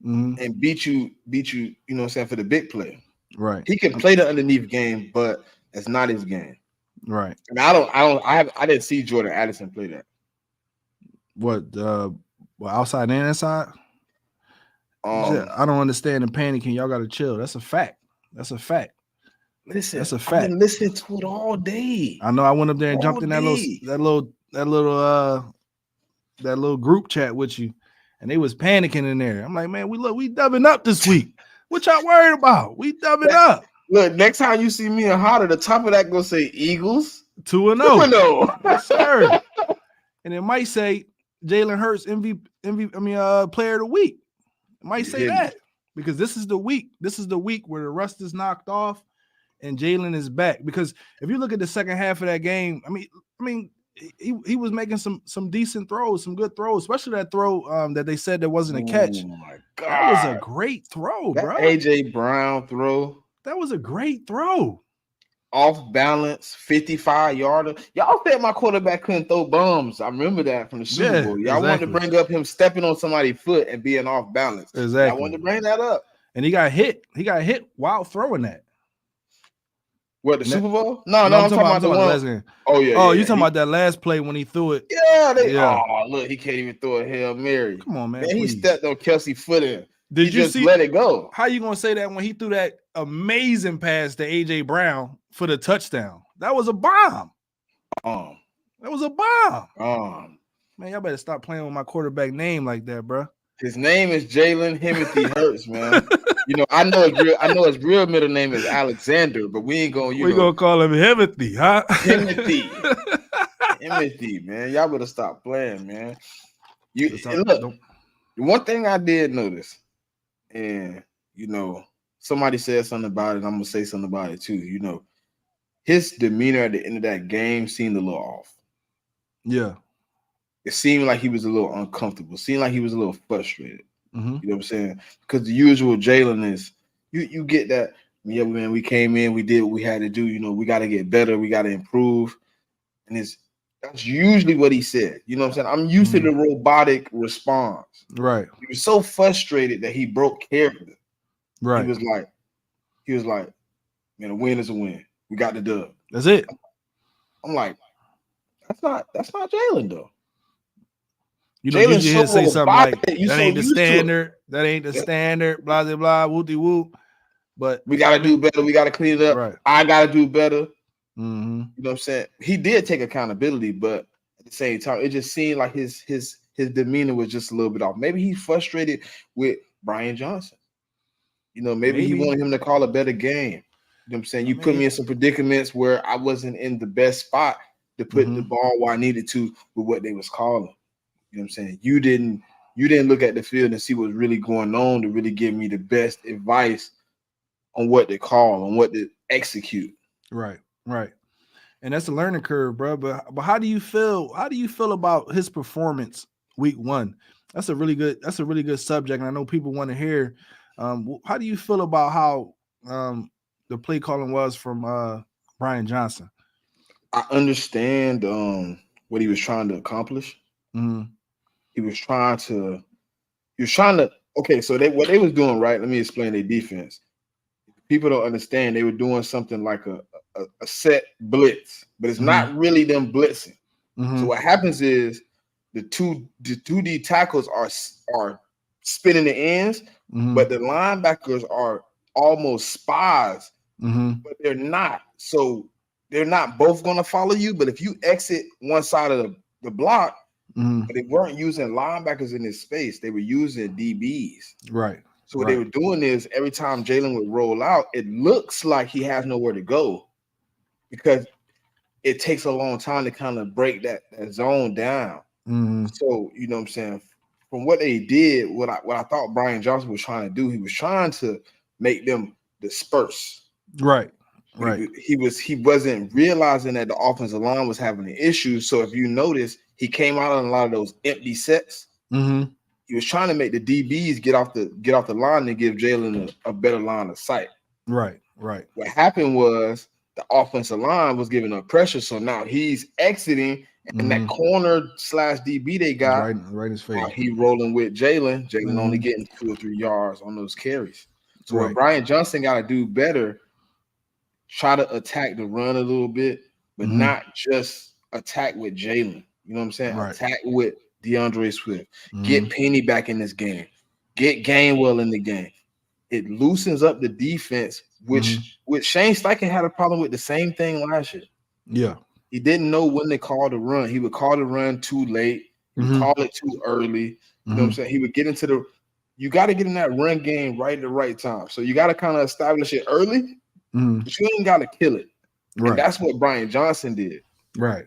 and beat you. You know what I'm saying, for the big play. Right. He can play the underneath game, but it's not his game. Right. And I didn't see Jordan Addison play that. What outside and inside? I don't understand the panicking. Y'all got to chill. That's a fact. Listen, that's a fact. I've been listening to it all day. I know. I went up there and jumped in that little group chat with you, and they was panicking in there. I'm like, man, we dubbing up this week. What y'all worried about? We dubbing up. Look, next time you see me and Hotta, the top of that gonna say Eagles 2-0. Yes, sir. And it might say Jalen Hurts player of the week. It might say that because this is the week. This is the week where the rust is knocked off and Jalen is back. Because if you look at the second half of that game, I mean, he was making some decent throws, some good throws, especially that throw that they said there wasn't a catch. Oh my God. That was a great throw, bro. AJ Brown throw. That was a great throw. Off balance, 55-yarder. Y'all said my quarterback couldn't throw bombs. I remember that from the Super Bowl. Y'all wanted to bring up him stepping on somebody's foot and being off balance. Exactly. I wanted to bring that up. And he got hit. He got hit while throwing that. What, the Super Bowl? No, I'm talking about the last game. Oh, yeah. Oh, you talking about that last play when he threw it? Yeah. Oh, look, he can't even throw a Hail Mary. Come on, man. He stepped on Kelsey's foot in. Did you see? Let it go. How you gonna say that when he threw that amazing pass to AJ Brown for the touchdown? That was a bomb. That was a bomb. Man, y'all better stop playing with my quarterback name like that, bro. His name is Jalen Timothy Hurts, man. I know his real middle name is Alexander, but we ain't gonna. We're gonna call him Timothy, huh? Timothy, man. Y'all better stop playing, man. Look, one thing I did notice. And somebody said something about it. I'm gonna say something about it too. His demeanor at the end of that game seemed a little off. Yeah, it seemed like he was a little uncomfortable. Seemed like he was a little frustrated. You know what I'm saying? Because the usual Jalen is you get that. Yeah, man. We came in, we did what we had to do. We got to get better. We got to improve. And that's usually what he said. You know what I'm saying? I'm used to the robotic response. Right. He was so frustrated that he broke character. Right. He was like, man, a win is a win. We got the dub. That's it. I'm like, that's not Jalen though. Jalen should say something like that ain't the standard. That ain't the standard. Blah blah blah. Whoopty whoop. But we gotta do better. We gotta clean it up. Right. I gotta do better. You know what I'm saying? He did take accountability, but at the same time, it just seemed like his demeanor was just a little bit off. Maybe he's frustrated with Brian Johnson. Maybe he wanted him to call a better game. You know what I'm saying? You put me in some predicaments where I wasn't in the best spot to put the ball where I needed to with what they was calling. You know what I'm saying? You didn't look at the field and see what's really going on to really give me the best advice on what to call, on what to execute. Right. And that's a learning curve, bro. But how do you feel? How do you feel about his performance Week 1. That's a really good subject, and I know people want to hear. How do you feel about how the play calling was from Brian Johnson? I understand what he was trying to accomplish. Mm-hmm. He was trying to. Okay, so what they was doing, right? Let me explain their defense. People don't understand. They were doing something like a set blitz, but it's not really them blitzing. Mm-hmm. So what happens is the two D tackles are spinning the ends, but the linebackers are almost spies, but they're not. So they're not both going to follow you. But if you exit one side of the block, but they weren't using linebackers in this space, they were using DBs. Right. So what they were doing is every time Jalen would roll out, it looks like he has nowhere to go because it takes a long time to kind of break that zone down. So, you know what I'm saying? From what they did, what I thought Brian Johnson was trying to do, he was trying to make them disperse. Right. He wasn't realizing that the offensive line was having an issue. So if you notice, he came out on a lot of those empty sets. He was trying to make the DBs get off the line and give Jalen a better line of sight. Right. What happened was the offensive line was giving up pressure, so now he's exiting, and that corner / DB they got right in his face. He rolling with Jalen. Jalen only getting 2 or 3 yards on those carries. So what Brian Johnson got to do better, try to attack the run a little bit, but not just attack with Jalen. You know what I'm saying? Right. Attack with DeAndre Swift. Get Penny back in this game. Get Gainwell in the game. It loosens up the defense, which Shane Steichen had a problem with the same thing last year. Yeah. He didn't know when to call the run. He would call the run too late. He would call it too early. You know what I'm saying? He would get into you got to get in that run game right at the right time. So you got to kind of establish it early, but you ain't got to kill it. Right. And that's what Brian Johnson did. Right.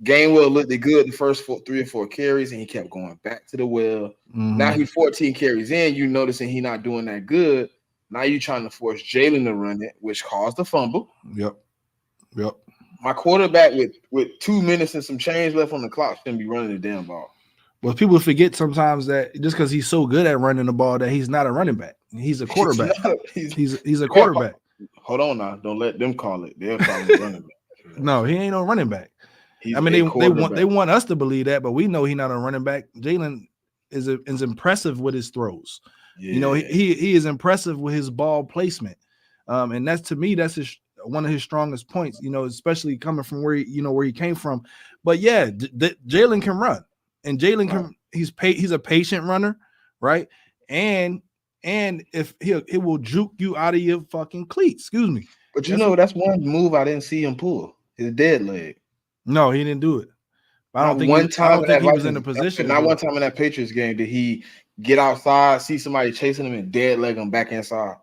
Gainwell looked good the first 3 or 4 carries, and he kept going back to the well. Now he's 14 carries in. You noticing he not doing that good. Now you trying to force Jalen to run it, which caused the fumble. Yep. My quarterback with 2 minutes and some change left on the clock shouldn't be running the damn ball. Well, people forget sometimes that just because he's so good at running the ball that he's not a running back. He's a quarterback. He's a quarterback. Hold on now. Don't let them call it. They'll call him running back. No, he ain't no running back. He's they want us to believe that, but we know he's not a running back. Jalen is impressive with his throws. Yeah. You know, he is impressive with his ball placement. And that's, to me, that's one of his strongest points, you know, especially coming from where he came from. But yeah, Jalen can run, and Jalen can. He's a patient runner, right? And if he will juke you out of your fucking cleats. Excuse me. But that's one move I didn't see him pull. His dead leg. No, he didn't do it. I don't think he was in the position. Not one time in that Patriots game did he get outside, see somebody chasing him, and dead leg him back inside.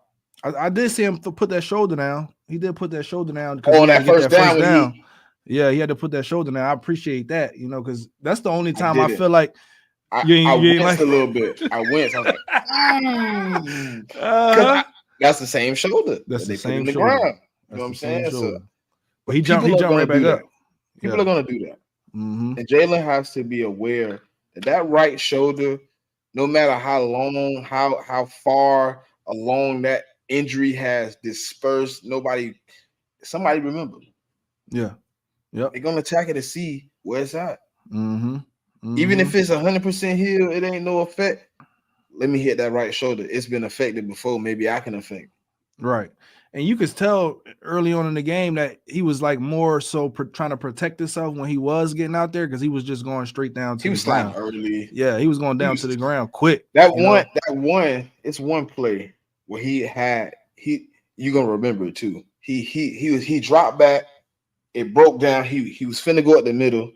I did see him put that shoulder down. He did put that shoulder down. On that first down. Yeah, he had to put that shoulder down. I appreciate that, because that's the only time I feel like I winced a little bit. I winced. I was like, that's the same shoulder. That's the same shoulder. Ground. You know what I'm saying? So, but he jumped right back up. People are going to do that. And Jalen has to be aware that right shoulder, no matter how long, how far along that injury has dispersed, somebody remember. Yeah. Yep. They're going to attack it to see where it's at. Even if it's 100% healed, it ain't no effect. Let me hit that right shoulder. It's been affected before. Maybe I can affect it. Right. And you could tell early on in the game that he was like more so trying to protect himself when he was getting out there, because he was just going straight down to the ground. Early. Yeah, he was going down to the ground quick. It's one play where you're gonna remember it too. He dropped back, it broke down. He was finna go up the middle,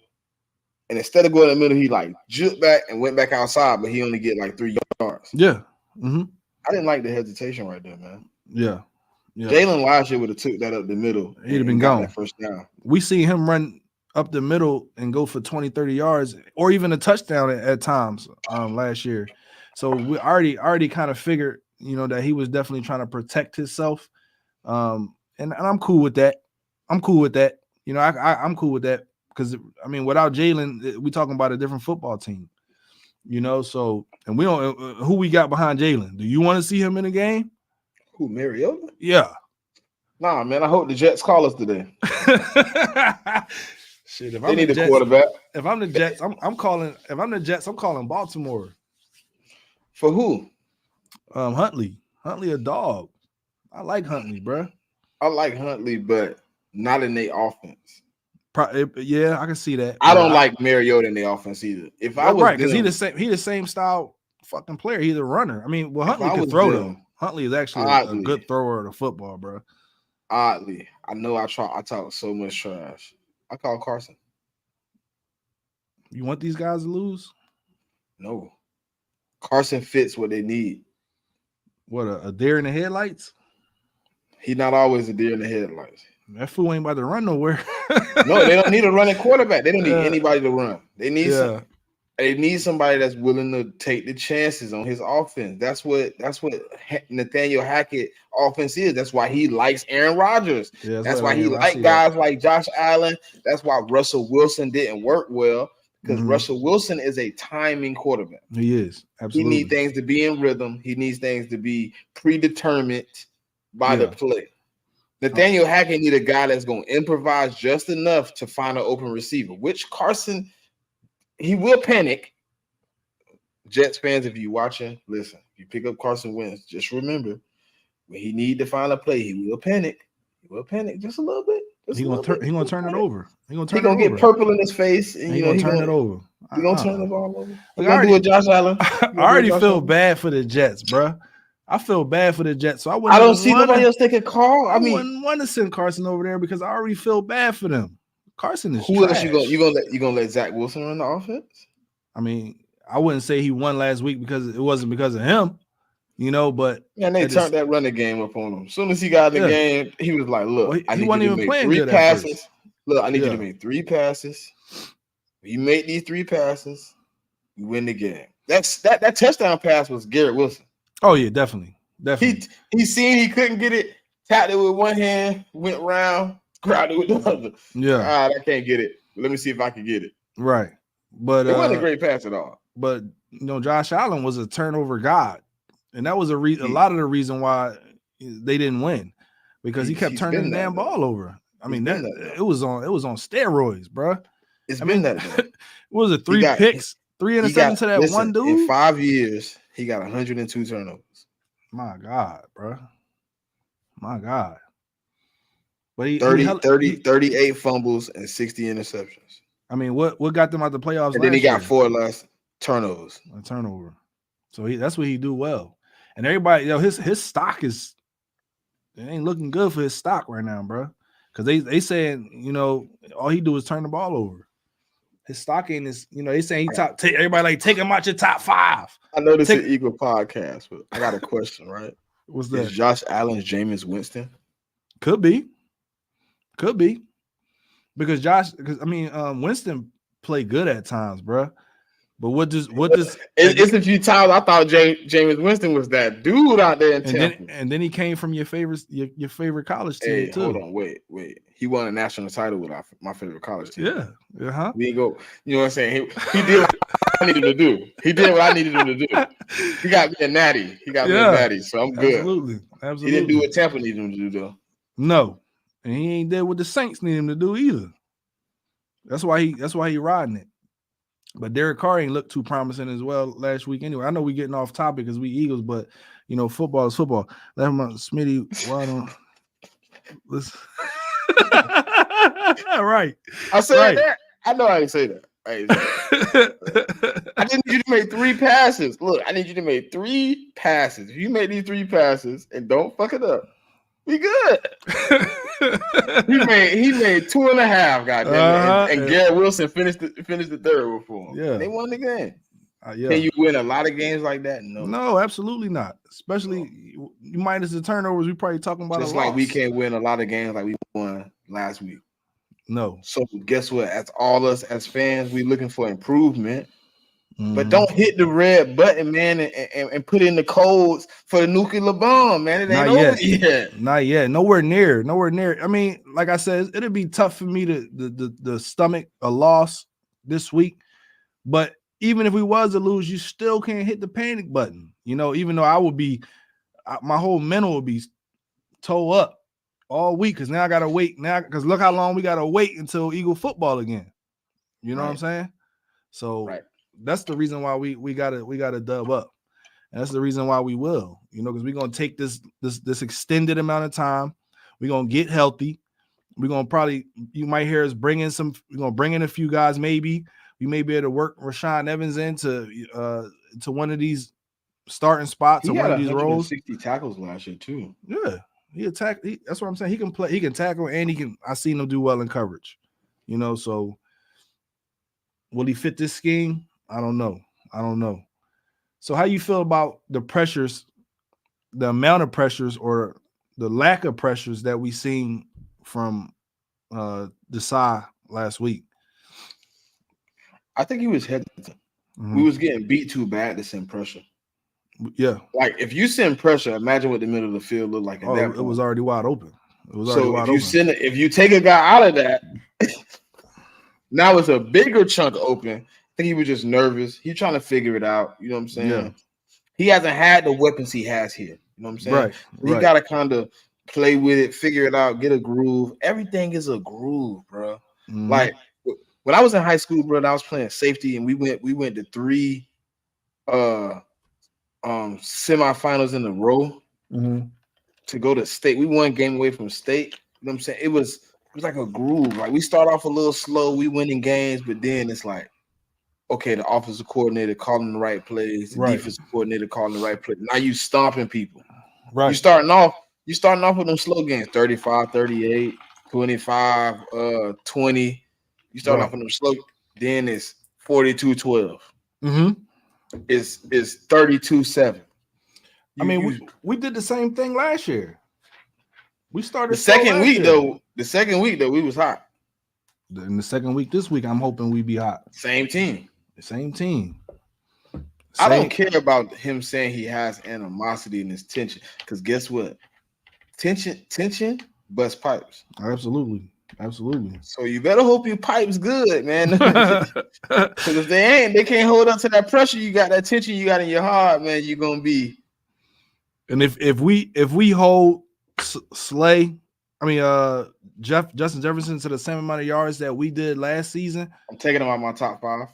and instead of going in the middle, he like jerked back and went back outside, but he only get like 3 yards. Yeah. I didn't like the hesitation right there, man. Yeah. Jalen last year would have took that up the middle. He'd have been gone. That first down. We see him run up the middle and go for 20, 30 yards, or even a touchdown at times last year. So we already kind of figured, that he was definitely trying to protect himself. And I'm cool with that. I'm cool with that. I'm cool with that because, without Jalen, we're talking about a different football team. You know, so and we don't who we got behind Jalen. Do you want to see him in the game? Who, Mariota? Yeah. Nah, man. I hope the Jets call us today. Shit, if They I'm the need a Jets, quarterback. if I'm the Jets, I'm calling. If I'm the Jets, I'm calling Baltimore. For who? Huntley. Huntley a dog. I like Huntley, bro. I like Huntley, but not in their offense. Yeah, I can see that. I don't like Mariota in the offense either. If I was right, because them, he the same style fucking player. He's a runner. I mean, well, Huntley could was throw them, though. Huntley is actually a oddly, good thrower of the football, bro. Oddly, I know I talk so much trash. I call Carson. You want these guys to lose? No. Carson fits what they need. What, a deer in the headlights? He's not always a deer in the headlights. That fool ain't about to run nowhere. No, they don't need a running quarterback. They don't need anybody to run. They need they need somebody that's willing to take the chances on his offense. That's what Nathaniel Hackett offense is. That's why he likes Aaron Rodgers. Yeah, that's why he likes guys like Josh Allen. That's why Russell Wilson didn't work well, because Russell Wilson is a timing quarterback. He is. Absolutely. He needs things to be in rhythm. He needs things to be predetermined by the play. Nathaniel Hackett need a guy that's going to improvise just enough to find an open receiver, which Carson, he will panic. Jets fans, if you're watching, listen, if you pick up Carson Wentz, just remember, when he need to find a play, he will panic. He will panic just a little bit. He's gonna turn it over. He's gonna get purple in his face, and he's gonna turn it over. He's gonna turn the ball over. Look, I do a Josh Allen. I already feel bad for the Jets, bro. I feel bad for the Jets, so I don't see nobody else taking call. I mean, wouldn't want to send Carson over there because I already feel bad for them. Carson is who trash. else you gonna let Zach Wilson run the offense? I mean, I wouldn't say he won last week because it wasn't because of him, you know. But they turned that running game up on him. As soon as he got in the game, he was like, "Look, I need you to make 3 passes. Look, I need you to make 3 passes. You make these 3 passes, you win the game." That touchdown pass was Garrett Wilson. Oh yeah, definitely. He seen he couldn't get it, tapped it with one hand, went round, grabbed it with the other. Yeah, I can't get it. Let me see if I can get it. Right, but it wasn't a great pass at all. But you know, Josh Allen was a turnover god, and that was a lot of the reason why they didn't win, because he kept turning the damn ball over. I mean, it was on steroids, bro. That was it 3 picks, 3 interceptions to that one dude? In 5 years, he got 102 turnovers. My God, bro. My God. But he 38 fumbles and 60 interceptions. I mean, what got them out the playoffs? And then he got 4 less turnovers. A turnover. So that's what he do well. And everybody, his stock it ain't looking good for his stock right now, bro. Because they saying, all he do is turn the ball over. His stock ain't they saying he everybody like take him out your top 5. I know this is an Eagle podcast, but I got a question, right? What's that? Is Josh Allen's Jameis Winston? Could be. Because Winston played good at times, bro. But what does it's a few times I thought Jameis Winston was that dude out there in Tampa. And then he came from your favorite college team too. Hold on, wait. He won a national title with my favorite college team. Yeah. Uh-huh. We go, you know what I'm saying? He did what I needed him to do. He did what I needed him to do. He got me a natty. So I'm good. Absolutely. He didn't do what Tampa needed him to do, though. No. And he ain't did what the Saints need him to do either. That's why he riding it. But Derek Carr ain't looked too promising as well last week anyway. I know we getting off topic because we Eagles, but football is football. Let him Smitty. Why don't listen? Right. I said that. I know I didn't say that. I didn't need you to make 3 passes. Look, I need you to make 3 passes. If you make these 3 passes and don't fuck it up, we good. he made 2.5, goddamn, and Garrett Wilson finished the third for him. Yeah, they won the game. Yeah. Can you win a lot of games like that? No, absolutely not. Especially you minus the turnovers. We probably talking about just like we can't win a lot of games like we won last week. No. So guess what? As all us as fans, we looking for improvement. But don't hit the red button, man, and put in the codes for the nuclear bomb, man. It ain't over yet. Not yet. Nowhere near. I mean, like I said, it'd be tough for me to stomach a loss this week. But even if we was to lose, you still can't hit the panic button. You know, even though I would be, my whole mental would be toe up all week because now I gotta wait now because look how long we gotta wait until Eagle football again. You know what I'm saying? So that's the reason why we gotta dub up. And that's the reason why we will, you know, because we're gonna take this extended amount of time. We're gonna get healthy. We're gonna probably, you might hear us bring in we're gonna bring in a few guys, maybe. We may be able to work Rashawn Evans into to one of these starting spots or one of these roles. 160 tackles last year too. Yeah, that's what I'm saying. He can play, he can tackle, and he can. I seen him do well in coverage. You know, so will he fit this scheme? I don't know. So how you feel about the pressures, the amount of pressures or the lack of pressures that we seen from Desai last week? I think he was hesitant. Mm-hmm. We was getting beat too bad to send pressure. Yeah. Like if you send pressure, imagine what the middle of the field looked like. It was already wide open. If you take a guy out of that, now it's a bigger chunk open. I think he was just nervous. He's trying to figure it out. You know what I'm saying? Yeah. He hasn't had the weapons he has here. You know what I'm saying? Right. You got to kind of play with it, figure it out, get a groove. Everything is a groove, bro. Mm-hmm. Like when I was in high school, bro, I was playing safety, and we went to 3 semifinals in a row to go to state. We won game away from state. You know what I'm saying? It was like a groove. Like we start off a little slow, we winning games, but then it's like, okay, the offensive coordinator calling the right plays, the defensive coordinator calling the right plays. Now you stomping people. Right. You starting off with them slow games, 35, 38, 25, 20. You start off with them slow, then it's 42-12. It's 32-7. I mean, we did the same thing last year. We started the second week though. The second week though, we was hot. In the second week, this week, I'm hoping we be hot. Same team. I don't care about him saying he has animosity and his tension, because guess what? Tension busts pipes. Absolutely. So you better hope your pipes good, man. Because if they ain't, they can't hold up to that pressure you got, that tension you got in your heart, man. You're gonna be. And if we hold Justin Jefferson to the same amount of yards that we did last season, I'm taking him out of my top 5.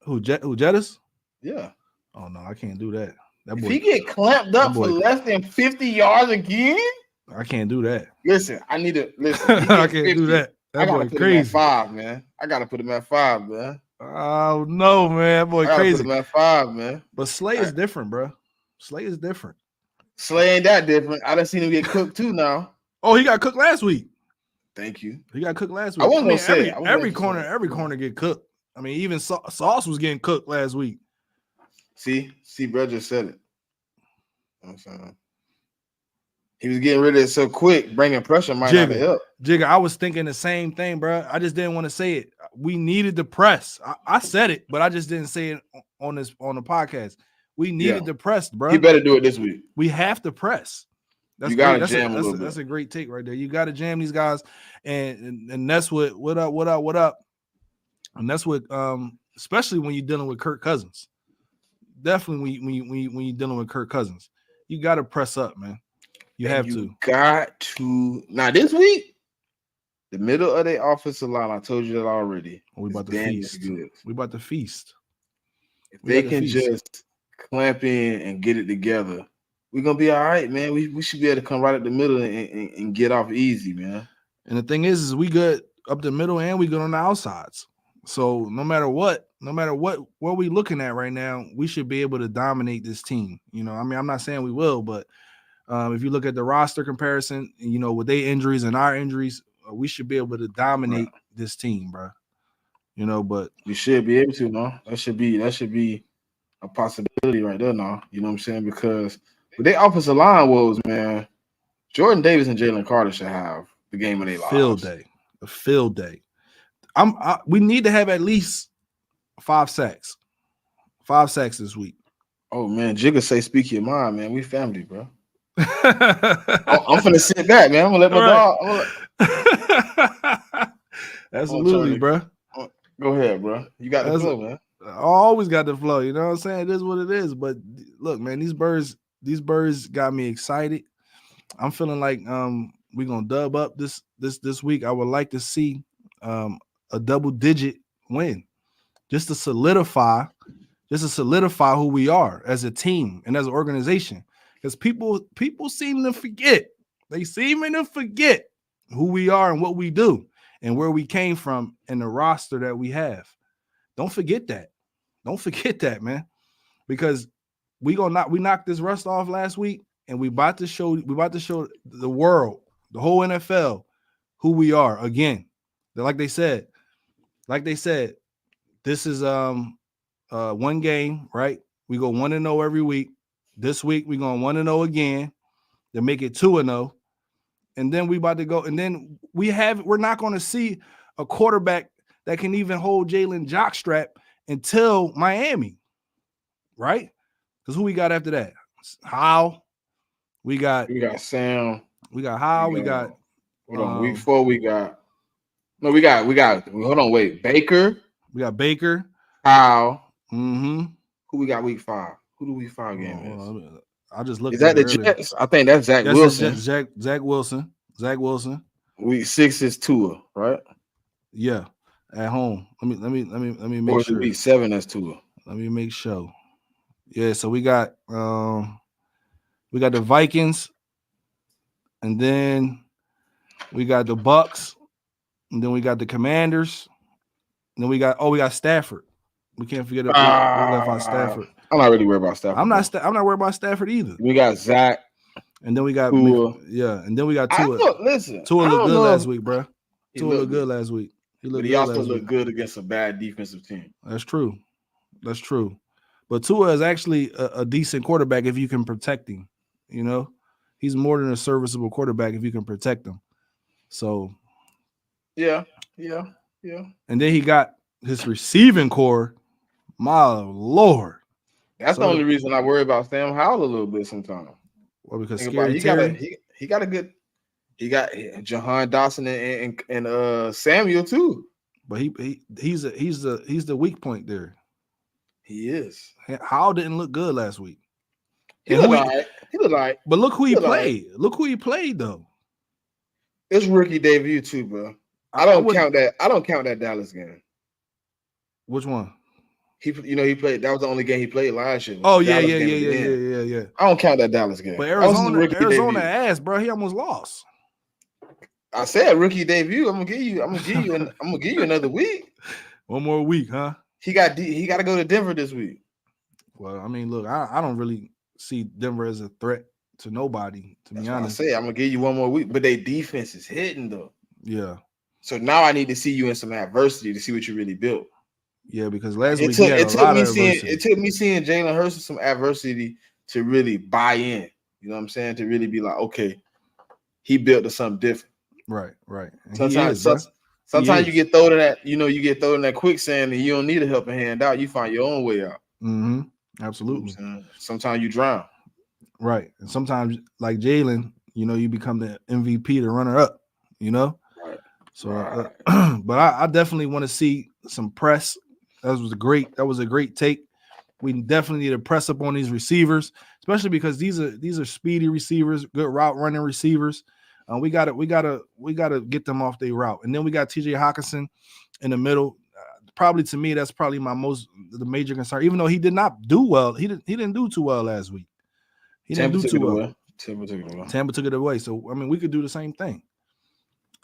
Who Jettis? Yeah. Oh no, I can't do that. If he get clamped up for less than 50 yards again, I can't do that. Listen, I need to listen. I can't do that. I gotta put him at 5, man. I gotta put him at 5, man. Oh no, man, boy, crazy. Put him at 5, man. But Slay is different, bro. Slay is different. Slay ain't that different. I done seen him get cooked too now. Oh, he got cooked last week. Thank you. He got cooked last week. I wasn't gonna say every corner get cooked. I mean, even Sauce was getting cooked last week. See, bro just said it. You know what I'm saying? He was getting rid of it so quick, bringing pressure might not help. Jigga, I was thinking the same thing, bro. I just didn't want to say it. We needed the press. I said it, but I just didn't say it on the podcast. We needed the press, bro. You better do it this week. We have to press. You gotta jam a little bit. That's a great take right there. You got to jam these guys, and that's what up. And that's what, especially when you're dealing with Kirk Cousins. Definitely when you're dealing with Kirk Cousins, you got to press up, man. You got to. Now this week, the middle of the offensive line, I told you that already. We about to feast. We about to feast. If they can just clamp in and get it together, we're gonna be all right, man. We should be able to come right up the middle and get off easy, man. And the thing is we good up the middle and we good on the outsides. So no matter what we looking at right now, we should be able to dominate this team. You know, I mean, I'm not saying we will, but if you look at the roster comparison, you know, with their injuries and our injuries, we should be able to dominate this team, bro. You know, but we should be able to, no? That should be a possibility right there now. You know what I'm saying? Because with their offensive line woes, man, Jordan Davis and Jalen Carter should have the game of their lives. A field day. We need to have at least 5 sacks. 5 sacks this week. Oh man, Jigga say speak your mind, man. We family, bro. I'm finna sit back, man. I'm gonna let my dog. Absolutely, bro. Go ahead, bro. You got the flow, man. I always got the flow. You know what I'm saying? It is what it is. But look, man, these birds got me excited. I'm feeling like we're gonna dub up this week. I would like to see a double-digit win just to solidify who we are as a team and as an organization. Because people seem to forget. They seem to forget who we are and what we do and where we came from and the roster that we have. Don't forget that. Don't forget that, man. Because we knocked this rust off last week, and we about to show the world, the whole NFL, who we are again. Like they said, this is one game, right? We go 1-0 every week. This week we're going 1-0 again to make it 2-0. And then we about to go, and then we're not going to see a quarterback that can even hold Jalen jockstrap until Miami, right? Because who we got after that? How? We got Sam. We got How. We got hold on. Week 4 we got hold on, wait. Baker. We got Baker. How? Mm-hmm. Who we got week 5? Who do week 5 game is? I just looked. Is that the Jets? I think that's Zach Wilson. Zach Wilson. Zach Wilson. Week 6 is Tua, right? Yeah, at home. Let me make sure. Week 7 that's Tua. Let me make sure. Yeah, so we got the Vikings, and then we got the Bucks, and then we got the Commanders, and then we got Stafford. We can't forget we left out Stafford. I'm not really worried about Stafford. I'm not worried about Stafford either. We got Zach, and then we got Tua. and then we got Tua. Tua looked good last week, bro. Tua looked good last week. He also looked good against a bad defensive team. That's true. But Tua is actually a decent quarterback if you can protect him. You know, he's more than a serviceable quarterback if you can protect him. So, yeah. And then he got his receiving core. My Lord, that's the only reason I worry about Sam Howell a little bit sometimes. Well, because he got a good. He got Jahan Dawson and Samuel too. But he's the weak point there. He is. Howell didn't look good last week. He looked all right. But look who he played. Look who he played though. It's rookie debut too, bro. I don't count that Dallas game. Which one? He played. That was the only game he played last year. Oh yeah. I don't count that Dallas game. But Arizona ass, bro. He almost lost. I said rookie debut. I'm gonna give you another week. One more week, huh? He got to go to Denver this week. Well, I mean, look, I don't really see Denver as a threat to nobody. To be honest, I say I'm gonna give you one more week, but their defense is hitting though. Yeah. So now I need to see you in some adversity to see what you really built. Yeah, because last week it took me seeing Jalen Hurts with some adversity to really buy in. You know what I'm saying? To really be like, okay, he built to something different. Right. Sometimes you get thrown in that, you get thrown in that quicksand and you don't need a helping hand out. You find your own way out. Mm-hmm. Absolutely. Sometimes you drown. Right. And sometimes, like Jalen, you become the MVP, the runner up, Right. So, but I definitely want to see some press. That was a great take. We definitely need to press up on these receivers, especially because these are speedy receivers, good route running receivers. We gotta get them off their route, and then we got T.J. Hockenson in the middle. Probably to me, that's probably the major concern. Even though he did not do well, he didn't do too well last week. He didn't do too well. Tampa took it away. So I mean, we could do the same thing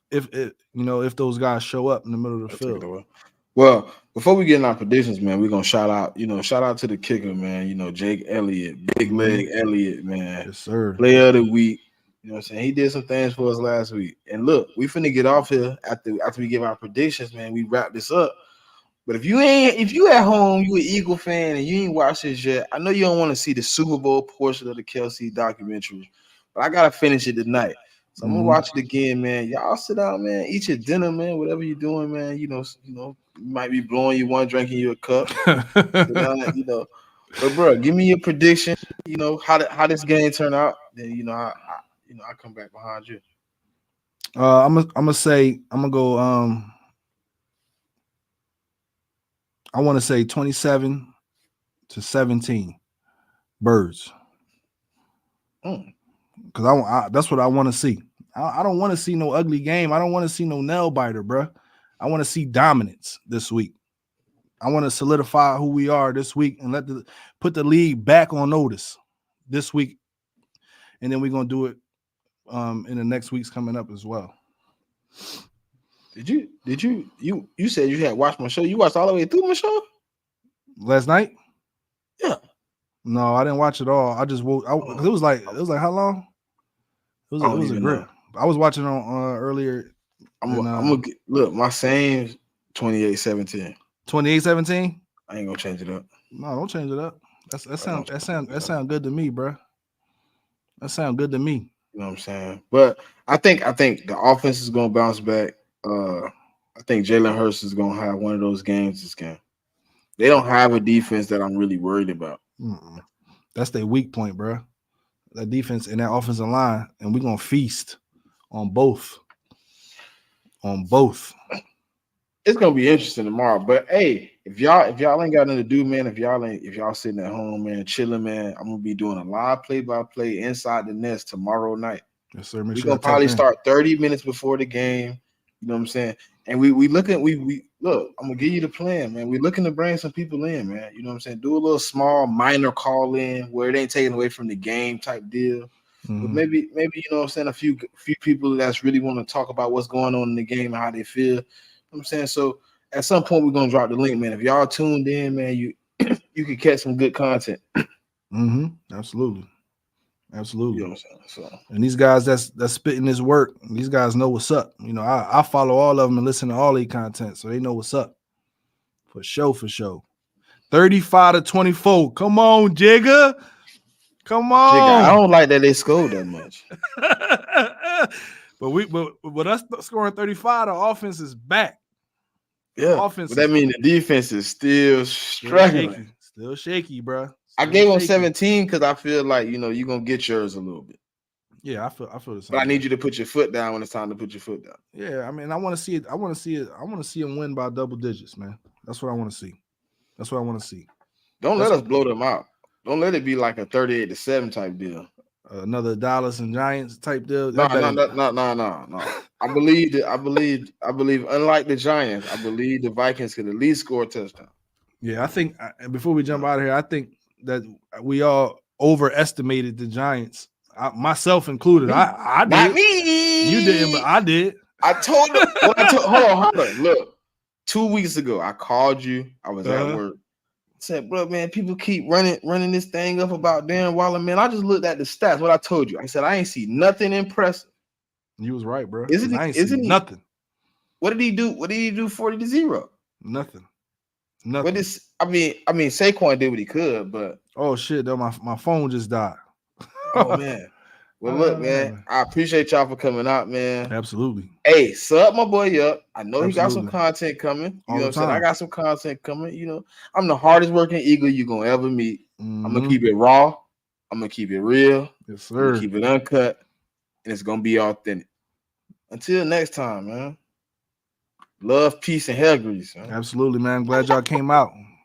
if those guys show up in the middle of the field. Well, before we get in our predictions, man, we're gonna shout out to the kicker, man. Jake Elliott, big leg Elliott, man. Yes, sir. Player of the week. You know what I'm saying? He did some things for us last week. And look, we finna get off here after we give our predictions, man. We wrap this up. But if you at home, you an Eagle fan and you ain't watched this yet, I know you don't want to see the Super Bowl portion of the Kelsey documentary, but I gotta finish it tonight. So I'm gonna watch it again, man. Y'all sit down, man. Eat your dinner, man. Whatever you're doing, man. You might be blowing you one, drinking you a cup. But bro, give me your prediction. How this game turn out. Then I come back behind you. I'm gonna go. I want to say 27-17 Birds. Because that's what I want to see. I don't want to see no ugly game. I don't want to see no nail biter, bro. I want to see dominance this week. I want to solidify who we are this week and put the league back on notice this week, and then we're gonna do it in the next weeks coming up as well. Did you said you had watched my show? You watched all the way through my show last night? Yeah. No, I didn't watch it all. I just woke. It was like how long? It was a grip. I was watching on earlier. I'm gonna look my same 28-17. 28-17. I ain't gonna change it up. No, don't change it up. That sound good to me, bro. That sound good to me. You know what I'm saying? But I think the offense is gonna bounce back. I think Jalen Hurts is gonna have one of those games this game. They don't have a defense that I'm really worried about. That's their weak point, bro. That defense and that offensive line, and we're gonna feast on both. It's gonna be interesting tomorrow. But hey, if y'all ain't got nothing to do, man, if y'all sitting at home, man, chilling, man, I'm gonna be doing a live play-by-play inside the nest tomorrow night. Yes, sir. We're gonna probably start 30 minutes before the game. You know what I'm saying? And we look, I'm gonna give you the plan, man. We're looking to bring some people in, man. You know what I'm saying? Do a little small minor call in where it ain't taken away from the game type deal. But maybe you know what I'm saying, a few people that's really want to talk about what's going on in the game and how they feel. You know what I'm saying? So at some point we're gonna drop the link, man. If y'all tuned in, man, you can catch some good content. Absolutely. You know what I'm saying? So, and these guys that's spitting this work, these guys know what's up. You know, I follow all of them and listen to all their content, so they know what's up. For sure. 35-24. Come on, Jigga. Come on. Jigga, I don't like that they scored that much. but us scoring 35, the offense is back. Yeah, but that means the defense is still struggling. Still shaky, bro. I gave them 17 because I feel like you're gonna get yours a little bit. Yeah, I feel the same. But I need you to put your foot down when it's time to put your foot down. Yeah, I mean, I want to see it. I want to see them win by double digits, man. That's what I want to see. Don't let us blow them out. Don't let it be like a 38-7 type deal. Another Dallas and Giants type deal. No. I believe unlike the Giants, I believe the Vikings could at least score a touchdown. Yeah, I think before we jump out of here, I think that we all overestimated the Giants, myself included. I did. Not me. You didn't, but I did. I told them. Hold on. Look, 2 weeks ago, I called you. I was at work. I said, bro, man, people keep running this thing up about Darren Waller, man. I just looked at the stats. What I told you, I said I ain't see nothing impressive. You was right, bro. Isn't he nothing? What did he do? 40-0? Nothing. What is? I mean, Saquon did what he could, but oh shit, though, my phone just died. Oh man. Well, look, man, I appreciate y'all for coming out, man. Absolutely. Hey, sub my boy up. I know he got some content coming. You know what I'm saying? I got some content coming. You know, I'm the hardest working Eagle you're gonna ever meet. I'm gonna keep it raw. I'm gonna keep it real. Yes, sir. I'm gonna keep it uncut, and it's gonna be authentic. Until next time, man. Love, peace, and hair grease. Man. Absolutely, man. Glad y'all came out.